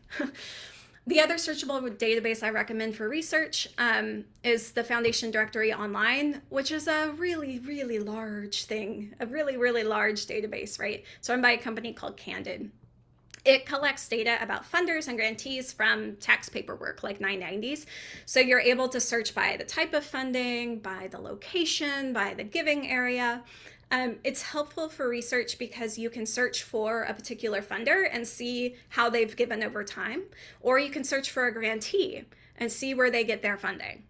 The other searchable database I recommend for research is the Foundation Directory Online, which is a really, really large thing, a really, really large database, right? It's run by a company called Candid. It collects data about funders and grantees from tax paperwork like 990s. So you're able to search by the type of funding, by the location, by the giving area. It's helpful for research because you can search for a particular funder and see how they've given over time, or you can search for a grantee and see where they get their funding.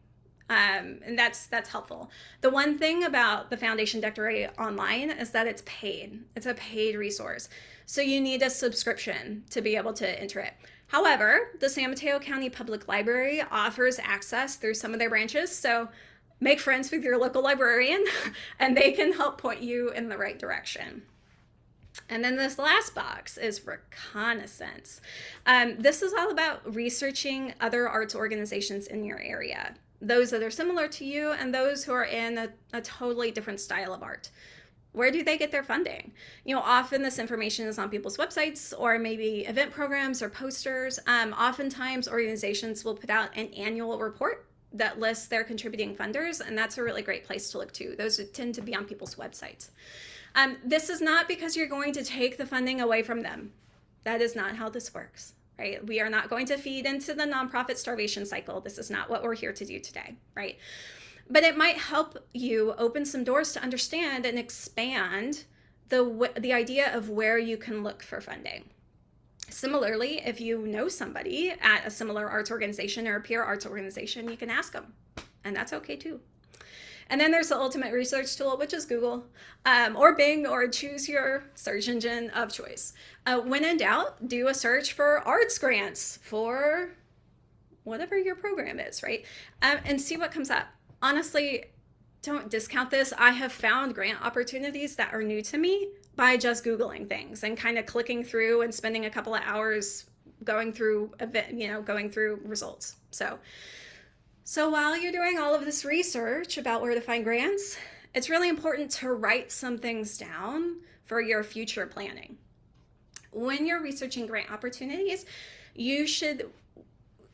And that's helpful. The one thing about the Foundation Directory Online is that it's paid. It's a paid resource. So you need a subscription to be able to enter it. However, the San Mateo County Public Library offers access through some of their branches. So make friends with your local librarian and they can help point you in the right direction. And then this last box is reconnaissance. This is all about researching other arts organizations in your area, those that are similar to you and those who are in a totally different style of art. Where do they get their funding? Often this information is on people's websites or maybe event programs or posters. Oftentimes organizations will put out an annual report that lists their contributing funders, and that's a really great place to look to. Those tend to be on people's websites. This is not because you're going to take the funding away from them. That is not how this works, right? We are not going to feed into the nonprofit starvation cycle. This is not what we're here to do today, right? But it might help you open some doors to understand and expand the idea of where you can look for funding. Similarly, if you know somebody at a similar arts organization or a peer arts organization, you can ask them, and that's okay too. And then there's the ultimate research tool, which is Google or Bing, or choose your search engine of choice. When in doubt, do a search for arts grants for whatever your program is, right? And see what comes up. Honestly, don't discount this. I have found grant opportunities that are new to me by just Googling things and kind of clicking through and spending a couple of hours going through results. So while you're doing all of this research about where to find grants, it's really important to write some things down for your future planning. When you're researching grant opportunities, you should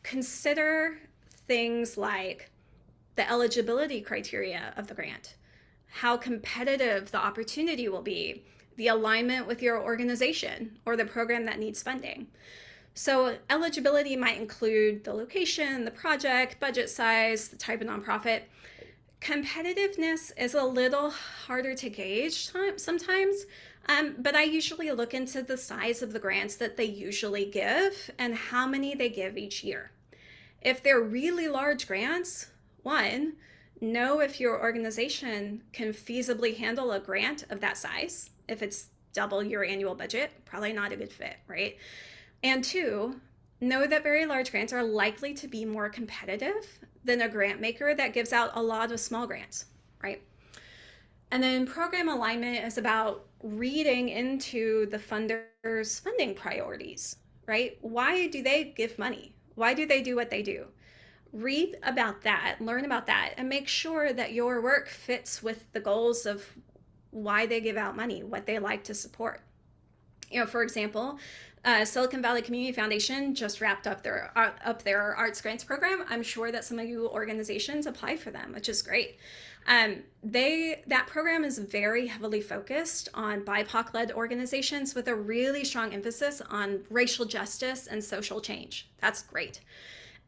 consider things like the eligibility criteria of the grant, how competitive the opportunity will be, the alignment with your organization or the program that needs funding. So eligibility might include the location, the project, budget size, the type of nonprofit. Competitiveness is a little harder to gauge sometimes, but I usually look into the size of the grants that they usually give and how many they give each year. If they're really large grants, know if your organization can feasibly handle a grant of that size. If it's double your annual budget, probably not a good fit, right? And 2, know that very large grants are likely to be more competitive than a grant maker that gives out a lot of small grants, right? And then program alignment is about reading into the funder's funding priorities, right? Why do they give money? Why do they do what they do? Read about that, learn about that, and make sure that your work fits with the goals of why they give out money, what they like to support. For example, Silicon Valley Community Foundation just wrapped up their arts grants program. I'm sure that some of you organizations apply for them, which is great. That program is very heavily focused on BIPOC-led organizations with a really strong emphasis on racial justice and social change. That's great.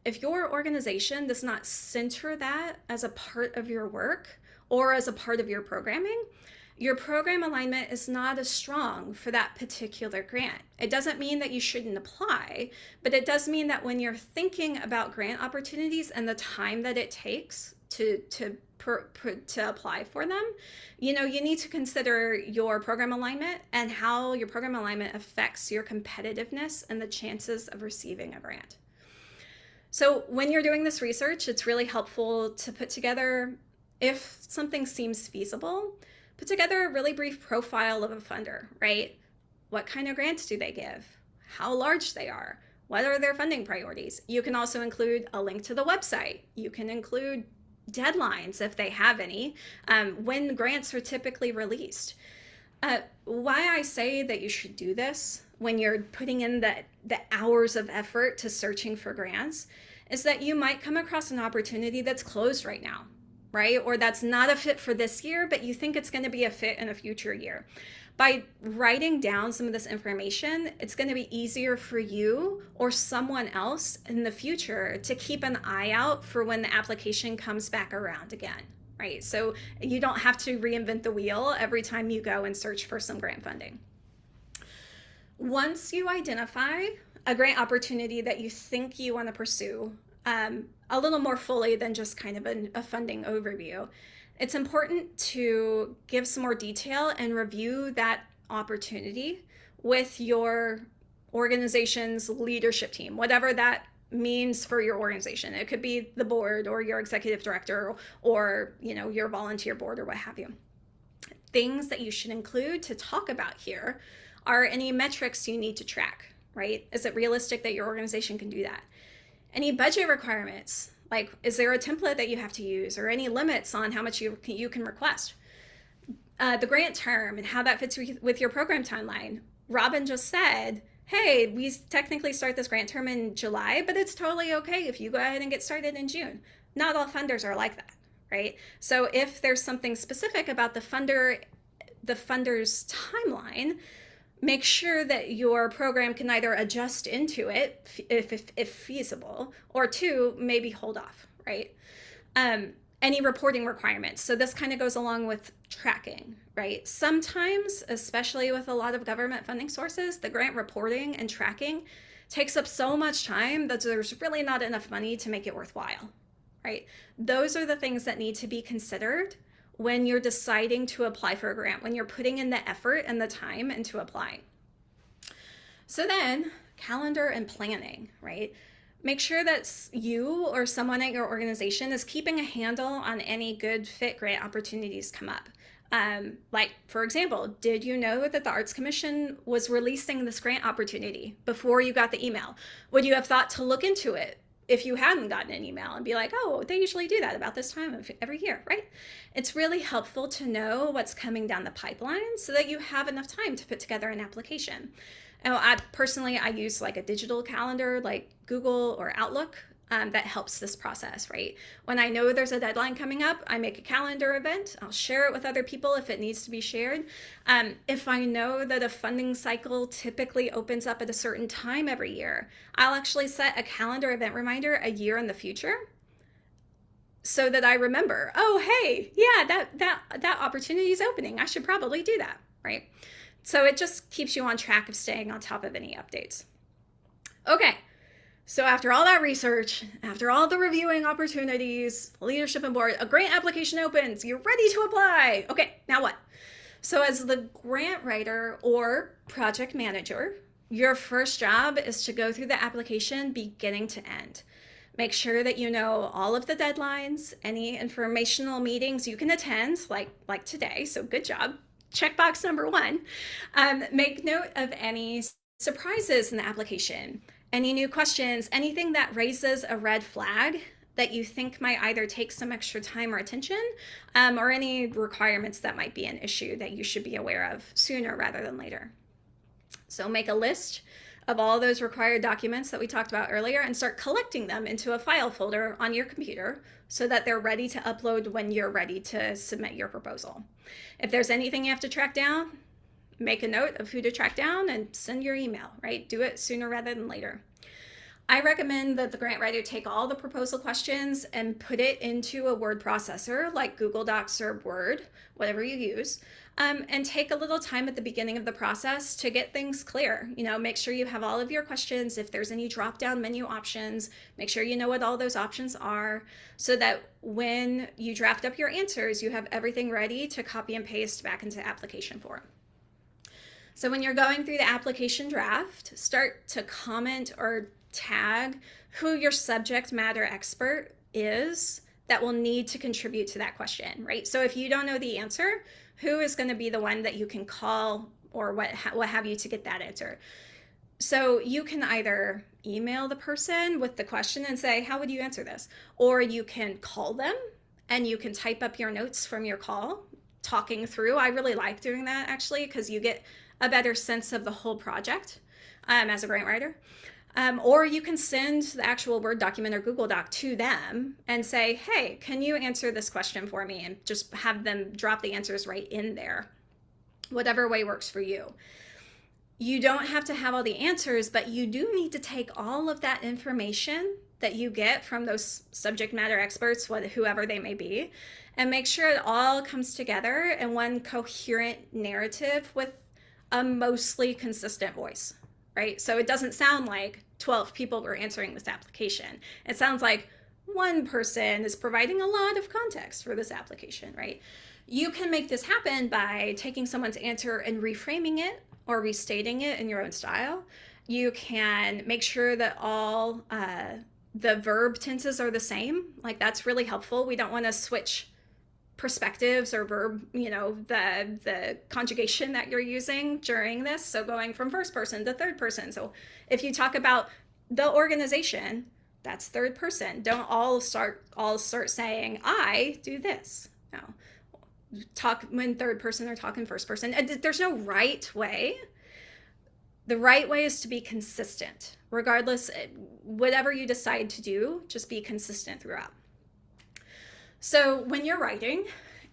If your organization does not center that as a part of your work or as a part of your programming, your program alignment is not as strong for that particular grant. It doesn't mean that you shouldn't apply, but it does mean that when you're thinking about grant opportunities and the time that it takes to apply for them, you need to consider your program alignment and how your program alignment affects your competitiveness and the chances of receiving a grant. So when you're doing this research, it's really helpful to put together, if something seems feasible, put together a really brief profile of a funder, right? What kind of grants do they give? How large they are? What are their funding priorities? You can also include a link to the website. You can include deadlines if they have any, when grants are typically released. Why I say that you should do this when you're putting in the hours of effort to searching for grants is that you might come across an opportunity that's closed right now, right? Or that's not a fit for this year, but you think it's going to be a fit in a future year. By writing down some of this information, it's going to be easier for you or someone else in the future to keep an eye out for when the application comes back around again, right? So you don't have to reinvent the wheel every time you go and search for some grant funding. Once you identify a grant opportunity that you think you want to pursue, a little more fully than just kind of a funding overview, it's important to give some more detail and review that opportunity with your organization's leadership team, whatever that means for your organization. It could be the board or your executive director or your volunteer board or what have you. Things that you should include to talk about here Are any metrics you need to track, right? Is it realistic that your organization can do that? Any budget requirements, like is there a template that you have to use, or any limits on how much you can request? The grant term and how that fits with your program timeline. Robin just said, hey, we technically start this grant term in July, but it's totally okay if you go ahead and get started in June. Not all funders are like that, right? So if there's something specific about the funder's timeline, make sure that your program can either adjust into it if feasible, or two, maybe hold off, right? Any reporting requirements. So this kind of goes along with tracking, right? Sometimes, especially with a lot of government funding sources, the grant reporting and tracking takes up so much time that there's really not enough money to make it worthwhile, right? Those are the things that need to be considered when you're deciding to apply for a grant, when you're putting in the effort and the time into applying. So then, calendar and planning, right? Make sure that you or someone at your organization is keeping a handle on any good fit grant opportunities come up. Like, for example, did you know that the Arts Commission was releasing this grant opportunity before you got the email? Would you have thought to look into it if you hadn't gotten an email and be like, oh, they usually do that about this time of every year, right? It's really helpful to know what's coming down the pipeline so that you have enough time to put together an application. Now, I use like a digital calendar like Google or Outlook that helps this process, right? When I know there's a deadline coming up, I make a calendar event. I'll share it with other people if it needs to be shared. If I know that a funding cycle typically opens up at a certain time every year, I'll actually set a calendar event reminder a year in the future so that I remember, oh, hey, yeah, that opportunity is opening. I should probably do that, right? So it just keeps you on track of staying on top of any updates. Okay, so after all that research, after all the reviewing opportunities, leadership and board, a grant application opens, you're ready to apply. Okay, now what? So as the grant writer or project manager, your first job is to go through the application beginning to end. Make sure that you know all of the deadlines, any informational meetings you can attend, like today, so good job. Checkbox number 1. Make note of any surprises in the application, any new questions, anything that raises a red flag that you think might either take some extra time or attention, or any requirements that might be an issue that you should be aware of sooner rather than later. So make a list of all those required documents that we talked about earlier and start collecting them into a file folder on your computer so that they're ready to upload when you're ready to submit your proposal. If there's anything you have to track down, make a note of who to track down and send your email, right? Do it sooner rather than later. I recommend that the grant writer take all the proposal questions and put it into a word processor like Google Docs or Word, whatever you use, and take a little time at the beginning of the process to get things clear. You know, make sure you have all of your questions. If there's any drop-down menu options, make sure you know what all those options are so that when you draft up your answers, you have everything ready to copy and paste back into application form. So when you're going through the application draft, start to comment or tag who your subject matter expert is that will need to contribute to that question, right? So if you don't know the answer, who is going to be the one that you can call or what have you to get that answer? So you can either email the person with the question and say, how would you answer this? Or you can call them and you can type up your notes from your call, talking through. I really like doing that actually, because you get a better sense of the whole project as a grant writer. Or you can send the actual Word document or Google Doc to them and say, hey, can you answer this question for me? And just have them drop the answers right in there, whatever way works for you. You don't have to have all the answers, but you do need to take all of that information that you get from those subject matter experts, whoever they may be, and make sure it all comes together in one coherent narrative with a mostly consistent voice, right? So it doesn't sound like 12 people were answering this application. It sounds like one person is providing a lot of context for this application, right? You can make this happen by taking someone's answer and reframing it or restating it in your own style. You can make sure that all the verb tenses are the same. Like, that's really helpful. We don't want to switch perspectives or verb, the conjugation that you're using during this. So going from first person to third person. So if you talk about the organization, that's third person. Don't all start saying, I do this. No. Talk when third person or talk in first person. There's no right way. The right way is to be consistent. Regardless, whatever you decide to do, just be consistent throughout. So when you're writing,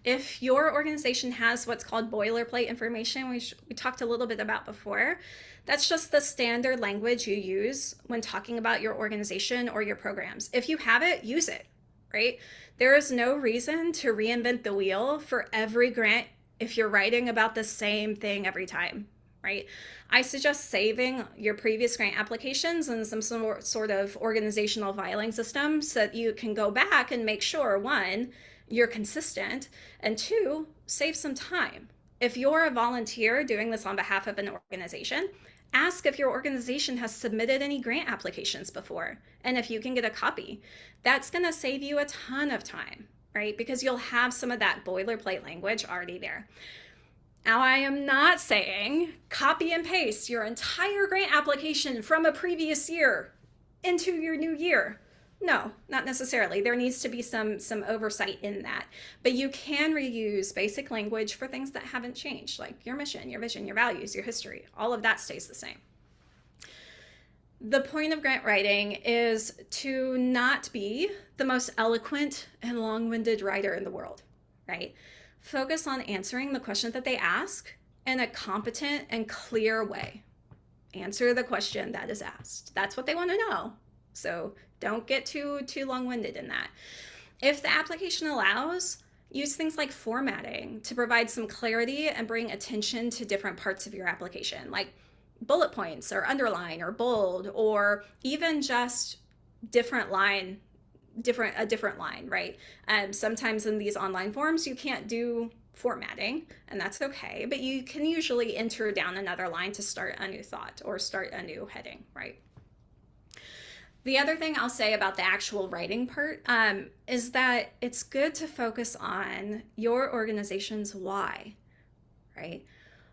if your organization has what's called boilerplate information, we talked a little bit about before, that's just the standard language you use when talking about your organization or your programs. If you have it, use it, right? There is no reason to reinvent the wheel for every grant if you're writing about the same thing every time, right? I suggest saving your previous grant applications in some sort of organizational filing system so that you can go back and make sure, one, you're consistent, and two, save some time. If you're a volunteer doing this on behalf of an organization, ask if your organization has submitted any grant applications before, and if you can get a copy. That's going to save you a ton of time, right? Because you'll have some of that boilerplate language already there. Now, I am not saying copy and paste your entire grant application from a previous year into your new year. No, not necessarily. There needs to be some oversight in that. But you can reuse basic language for things that haven't changed, like your mission, your vision, your values, your history. All of that stays the same. The point of grant writing is to not be the most eloquent and long-winded writer in the world, right? Focus on answering the question that they ask in a competent and clear way. Answer the question that is asked. That's what they want to know. So don't get too long-winded in that. If the application allows, use things like formatting to provide some clarity and bring attention to different parts of your application, like bullet points or underline or bold, or even just a different line, right? Sometimes in these online forms, you can't do formatting, and that's okay, but you can usually enter down another line to start a new thought or start a new heading, right? The other thing I'll say about the actual writing part is that it's good to focus on your organization's why, right?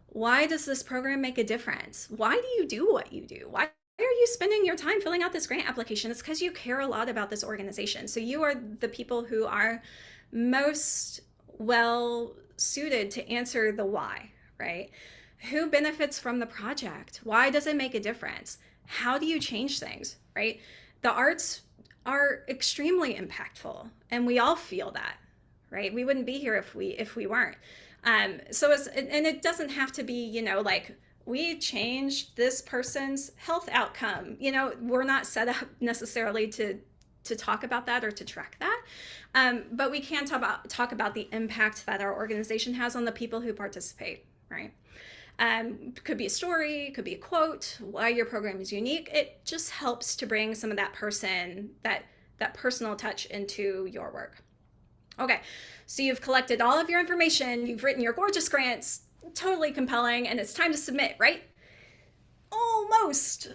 Why does this program make a difference? Why do you do what you do? Why are you spending your time filling out this grant application? It's because you care a lot about this organization. So you are the people who are most well suited to answer the why, right? Who benefits from the project? Why does it make a difference? How do you change things, right? The arts are extremely impactful, and we all feel that, right? We wouldn't be here if we weren't. And it doesn't have to be, like we changed this person's health outcome. We're not set up necessarily to talk about that or to track that, but we can talk about the impact that our organization has on the people who participate, right? Could be a story, could be a quote, why your program is unique. It just helps to bring some of that that personal touch into your work. Okay, so you've collected all of your information, you've written your gorgeous grants, totally compelling, and it's time to submit, right? Almost.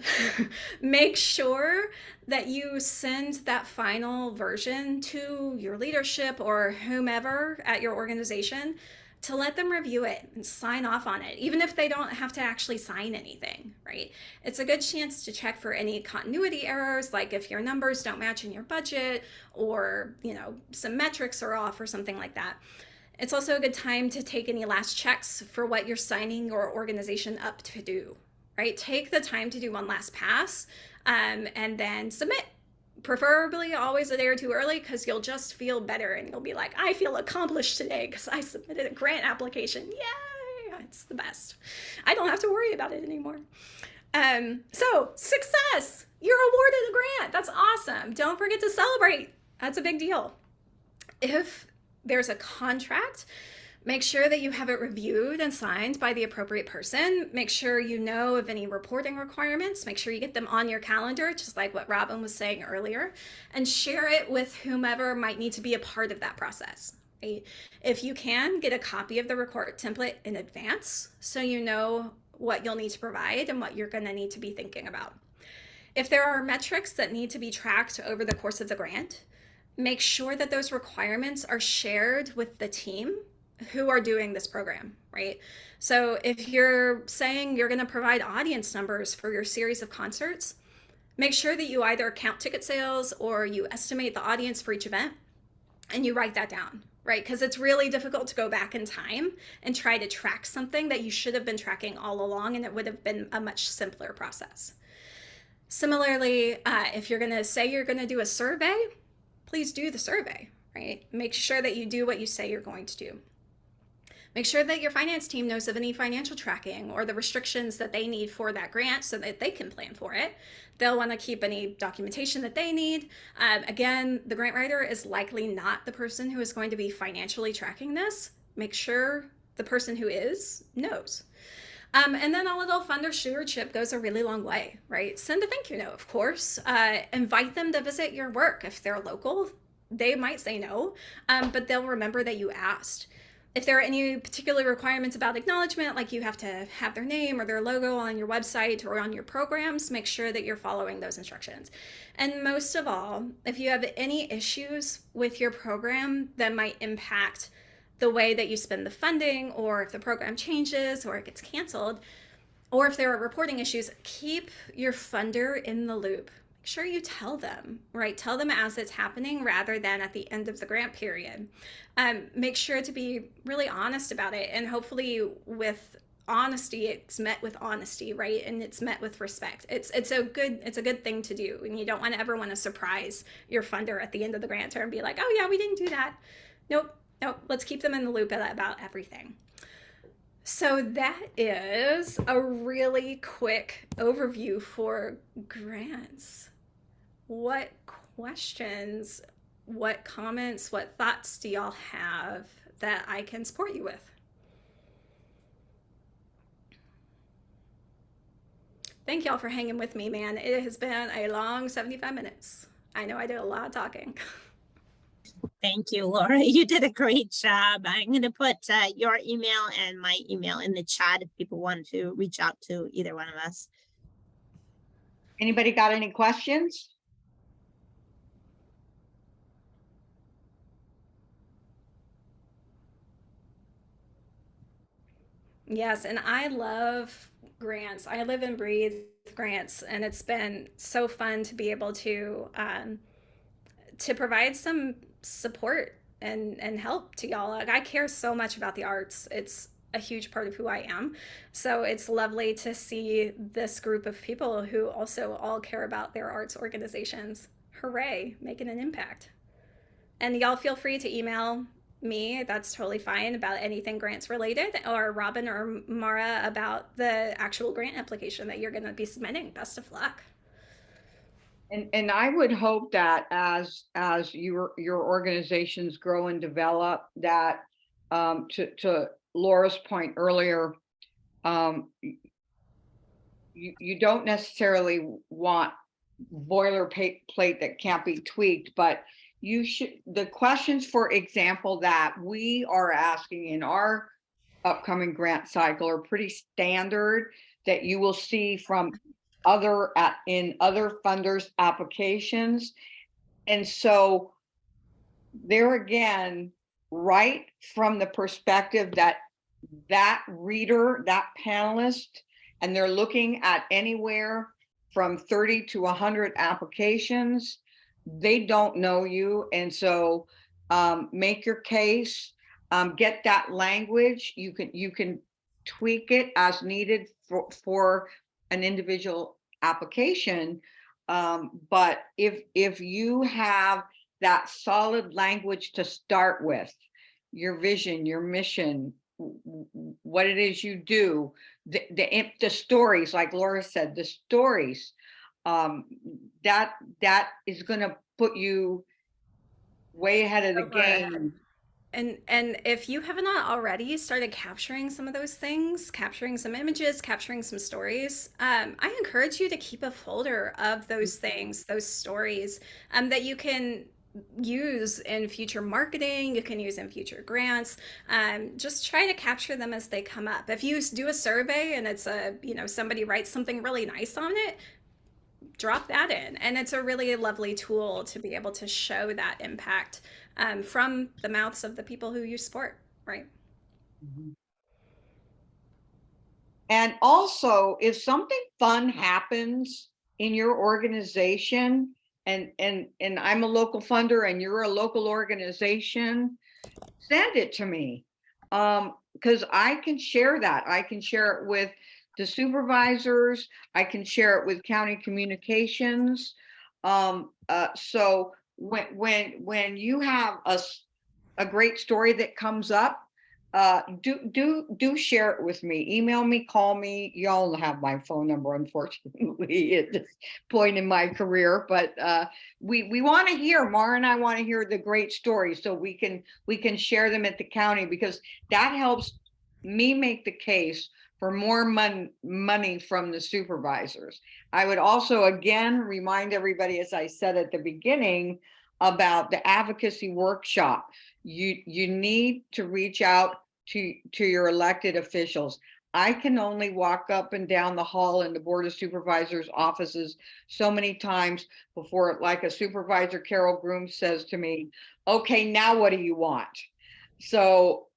Make sure that you send that final version to your leadership or whomever at your organization to let them review it and sign off on it, even if they don't have to actually sign anything, right? It's a good chance to check for any continuity errors, like if your numbers don't match in your budget or, some metrics are off or something like that. It's also a good time to take any last checks for what you're signing your organization up to do, right? Take the time to do one last pass and then submit. Preferably always a day or two early, because you'll just feel better and you'll be like, I feel accomplished today because I submitted a grant application. Yay! It's the best. I don't have to worry about it anymore. So success! You're awarded a grant. That's awesome. Don't forget to celebrate. That's a big deal. If there's a contract, make sure that you have it reviewed and signed by the appropriate person. Make sure you know of any reporting requirements. Make sure you get them on your calendar, just like what Robin was saying earlier, and share it with whomever might need to be a part of that process. Right? If you can, get a copy of the report template in advance so you know what you'll need to provide and what you're going to need to be thinking about. If there are metrics that need to be tracked over the course of the grant, make sure that those requirements are shared with the team who are doing this program, right? So if you're saying you're going to provide audience numbers for your series of concerts, make sure that you either count ticket sales or you estimate the audience for each event and you write that down, right? Because it's really difficult to go back in time and try to track something that you should have been tracking all along, and it would have been a much simpler process. Similarly, if you're going to say you're going to do a survey, please do the survey, right? Make sure that you do what you say you're going to do. Make sure that your finance team knows of any financial tracking or the restrictions that they need for that grant so that they can plan for it. They'll want to keep any documentation that they need. Again, the grant writer is likely not the person who is going to be financially tracking this. Make sure the person who is knows. And then a little funder stewardship goes a really long way, right? Send a thank you note, of course. Invite them to visit your work. If they're local, they might say no, but they'll remember that you asked. If there are any particular requirements about acknowledgement, like you have to have their name or their logo on your website or on your programs, make sure that you're following those instructions. And most of all, if you have any issues with your program that might impact the way that you spend the funding, or if the program changes or it gets canceled, or if there are reporting issues, keep your funder in the loop. Make sure you tell them, right? Tell them as it's happening rather than at the end of the grant period. Make sure to be really honest about it, and hopefully with honesty, it's met with honesty, right? And it's met with respect. It's a good thing to do, and you don't want to ever want to surprise your funder at the end of the grant term and be like, oh yeah, we didn't do that. Nope, let's keep them in the loop about everything. So that is a really quick overview for grants. What questions, what comments, what thoughts do y'all have that I can support you with? Thank y'all for hanging with me, man. It has been a long 75 minutes. I know I did a lot of talking. Thank you, Laura. You did a great job. I'm going to put your email and my email in the chat if people want to reach out to either one of us. Anybody got any questions? Yes, and I love grants. I live and breathe grants, and it's been so fun to be able to provide some support and help to y'all. Like, I care so much about the arts. It's a huge part of who I am. So it's lovely to see this group of people who also all care about their arts organizations. Hooray, making an impact. And y'all feel free to email me, that's totally fine, about anything grants related, or Robin or Mara about the actual grant application that you're going to be submitting. Best of luck. And I would hope that as your organizations grow and develop, that to Laura's point earlier, you don't necessarily want boilerplate that can't be tweaked, but you should, the questions, for example, that we are asking in our upcoming grant cycle are pretty standard that you will see from in other funders' applications. And so there again, right from the perspective that reader, that panelist, and they're looking at anywhere from 30 to 100 applications, they don't know you. And so make your case, get that language. You can tweak it as needed for an individual application. But if you have that solid language to start with, your vision, your mission, what it is you do, the stories, like Laura said, the stories, that is going to put you way ahead of the game. And if you have not already started capturing some of those things, capturing some images, capturing some stories, I encourage you to keep a folder of those things, those stories, that you can use in future marketing, you can use in future grants. Just try to capture them as they come up. If you do a survey and it's somebody writes something really nice on it, drop that in. And it's a really lovely tool to be able to show that impact from the mouths of the people who you support, right? And also, if something fun happens in your organization, and I'm a local funder and you're a local organization, send it to me. Because I can share that. I can share it with the supervisors. I can share it with county communications. So when you have a great story that comes up, do share it with me. Email me, call me. Y'all have my phone number, unfortunately, at this point in my career. But we want to hear, Mara and I want to hear the great stories, so we can share them at the county, because that helps me make the case for more money from the supervisors. I would also again remind everybody, as I said at the beginning, about the advocacy workshop. You need to reach out to your elected officials. I can only walk up and down the hall in the Board of Supervisors offices so many times before, like, a supervisor, Carol Groom, says to me, okay, now what do you want? So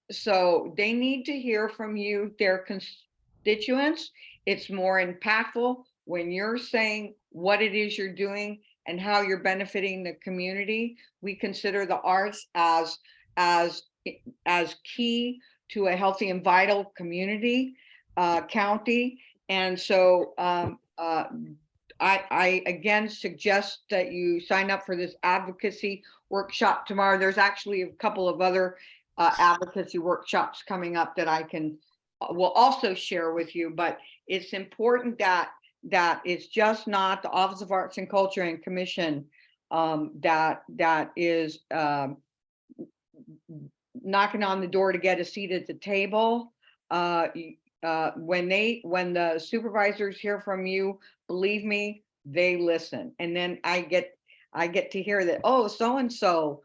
they need to hear from you, their constituents. It's more impactful when you're saying what it is you're doing and how you're benefiting the community. We consider the arts as key to a healthy and vital community, county. And so I again suggest that you sign up for this advocacy workshop tomorrow. There's actually a couple of other advocacy workshops coming up that I will also share with you, but it's important that it's just not the Office of Arts and Culture and Commission that is knocking on the door to get a seat at the table. When the supervisors hear from you, believe me, they listen. And then I get to hear that, oh, so and so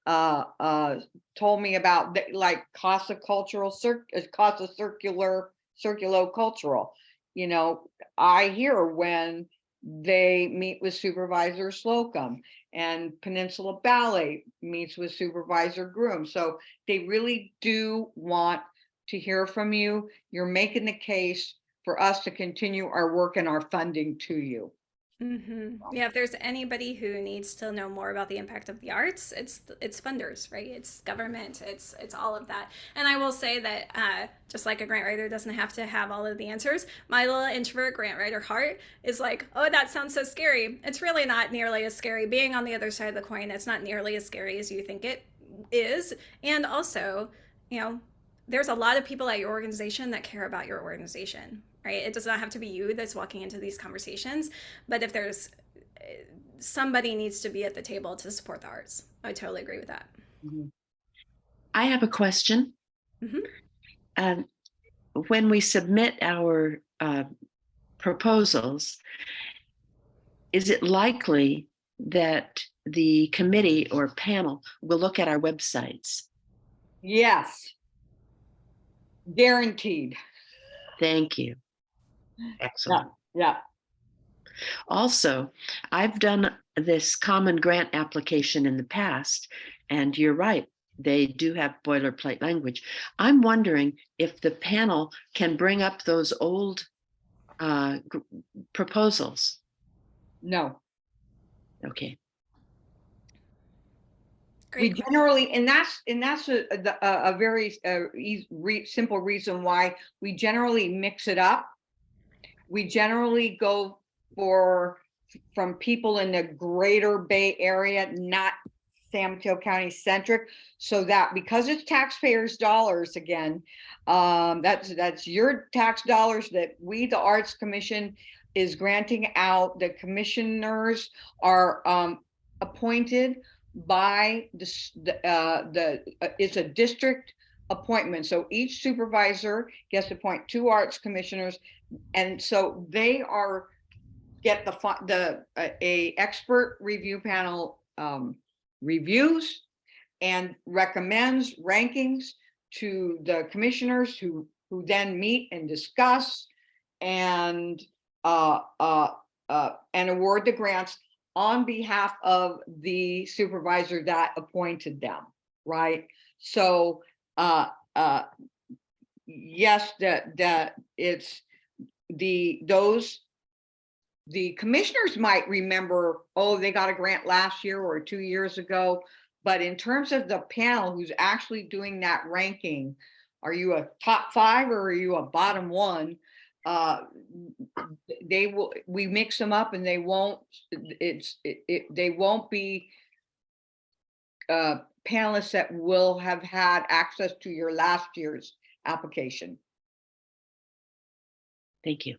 told me about like Casa Circulo-Cultural. You know, I hear when they meet with Supervisor Slocum, and Peninsula Ballet meets with Supervisor Groom. So they really do want to hear from you. You're making the case for us to continue our work and our funding to you. Yeah, if there's anybody who needs to know more about the impact of the arts, it's funders, right? It's government, it's all of that. And I will say that just like a grant writer doesn't have to have all of the answers, my little introvert grant writer heart is like, oh, that sounds so scary. It's really not nearly as scary. Being on the other side of the coin, it's not nearly as scary as you think it is. And also, you know, there's a lot of people at your organization that care about your organization, right? It does not have to be you that's walking into these conversations, but if there's somebody needs to be at the table to support the arts. I totally agree with that. I have a question. When we submit our proposals, is it likely that the committee or panel will look at our websites? Yes. Guaranteed. Thank you. Excellent. Yeah. Also, I've done this common grant application in the past, and you're right, they do have boilerplate language. I'm wondering if the panel can bring up those old proposals. No. Okay. Great. We generally, and that's a very simple reason why we generally mix it up. We generally go from people in the greater Bay Area, not San Mateo County centric, so that because it's taxpayers' dollars again, that's your tax dollars that we, the Arts Commission, is granting out. The commissioners are appointed by it's a district appointment. So each supervisor gets to appoint 2 arts commissioners, and so they get a expert review panel reviews and recommends rankings to the commissioners who then meet and discuss and and award the grants on behalf of the supervisor that appointed them, right? So, yes, that it's the commissioners might remember, oh, they got a grant last year or 2 years ago. But in terms of the panel who's actually doing that ranking, are you a top 5 or are you a bottom 1? We mix them up and they won't be panelists that will have had access to your last year's application. Thank you.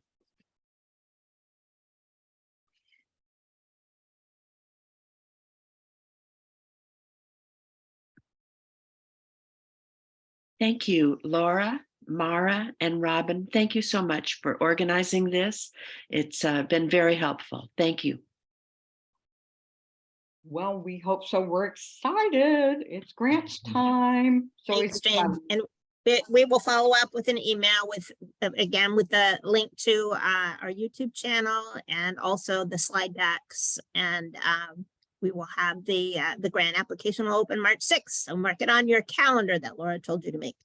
Thank you, Laura, Mara, and Robin. Thank you so much for organizing this. It's been very helpful. Thank you. Well, we hope so. We're excited. It's grants time. So Thanks, Jane. And we will follow up with an email with, again, with the link to our YouTube channel and also the slide decks. And we will have the grant application will open March 6th. So mark it on your calendar that Laura told you to make.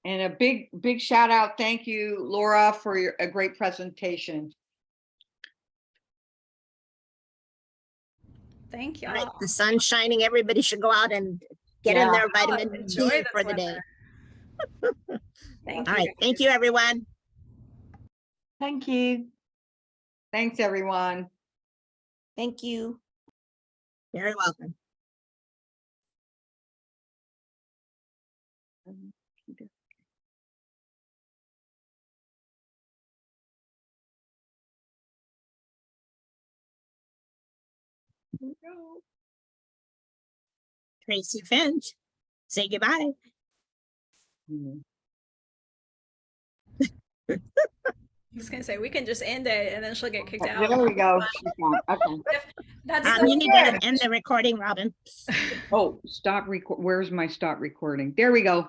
And a big shout out. Thank you, Laura, for a great presentation. Thank you. All right, the sun's shining. Everybody should go out and get in their vitamin enjoy D this for the day. weather. Thank All you. right. Thank you, everyone. Thank you. Thanks, everyone. Thank you. Very welcome. Tracy Finch, say goodbye. I was gonna say we can just end it and then she'll get kicked out. There we go. She's gone. Okay. That's You need to end the recording, Robin. Oh, stop record. Where's my stop recording? There we go.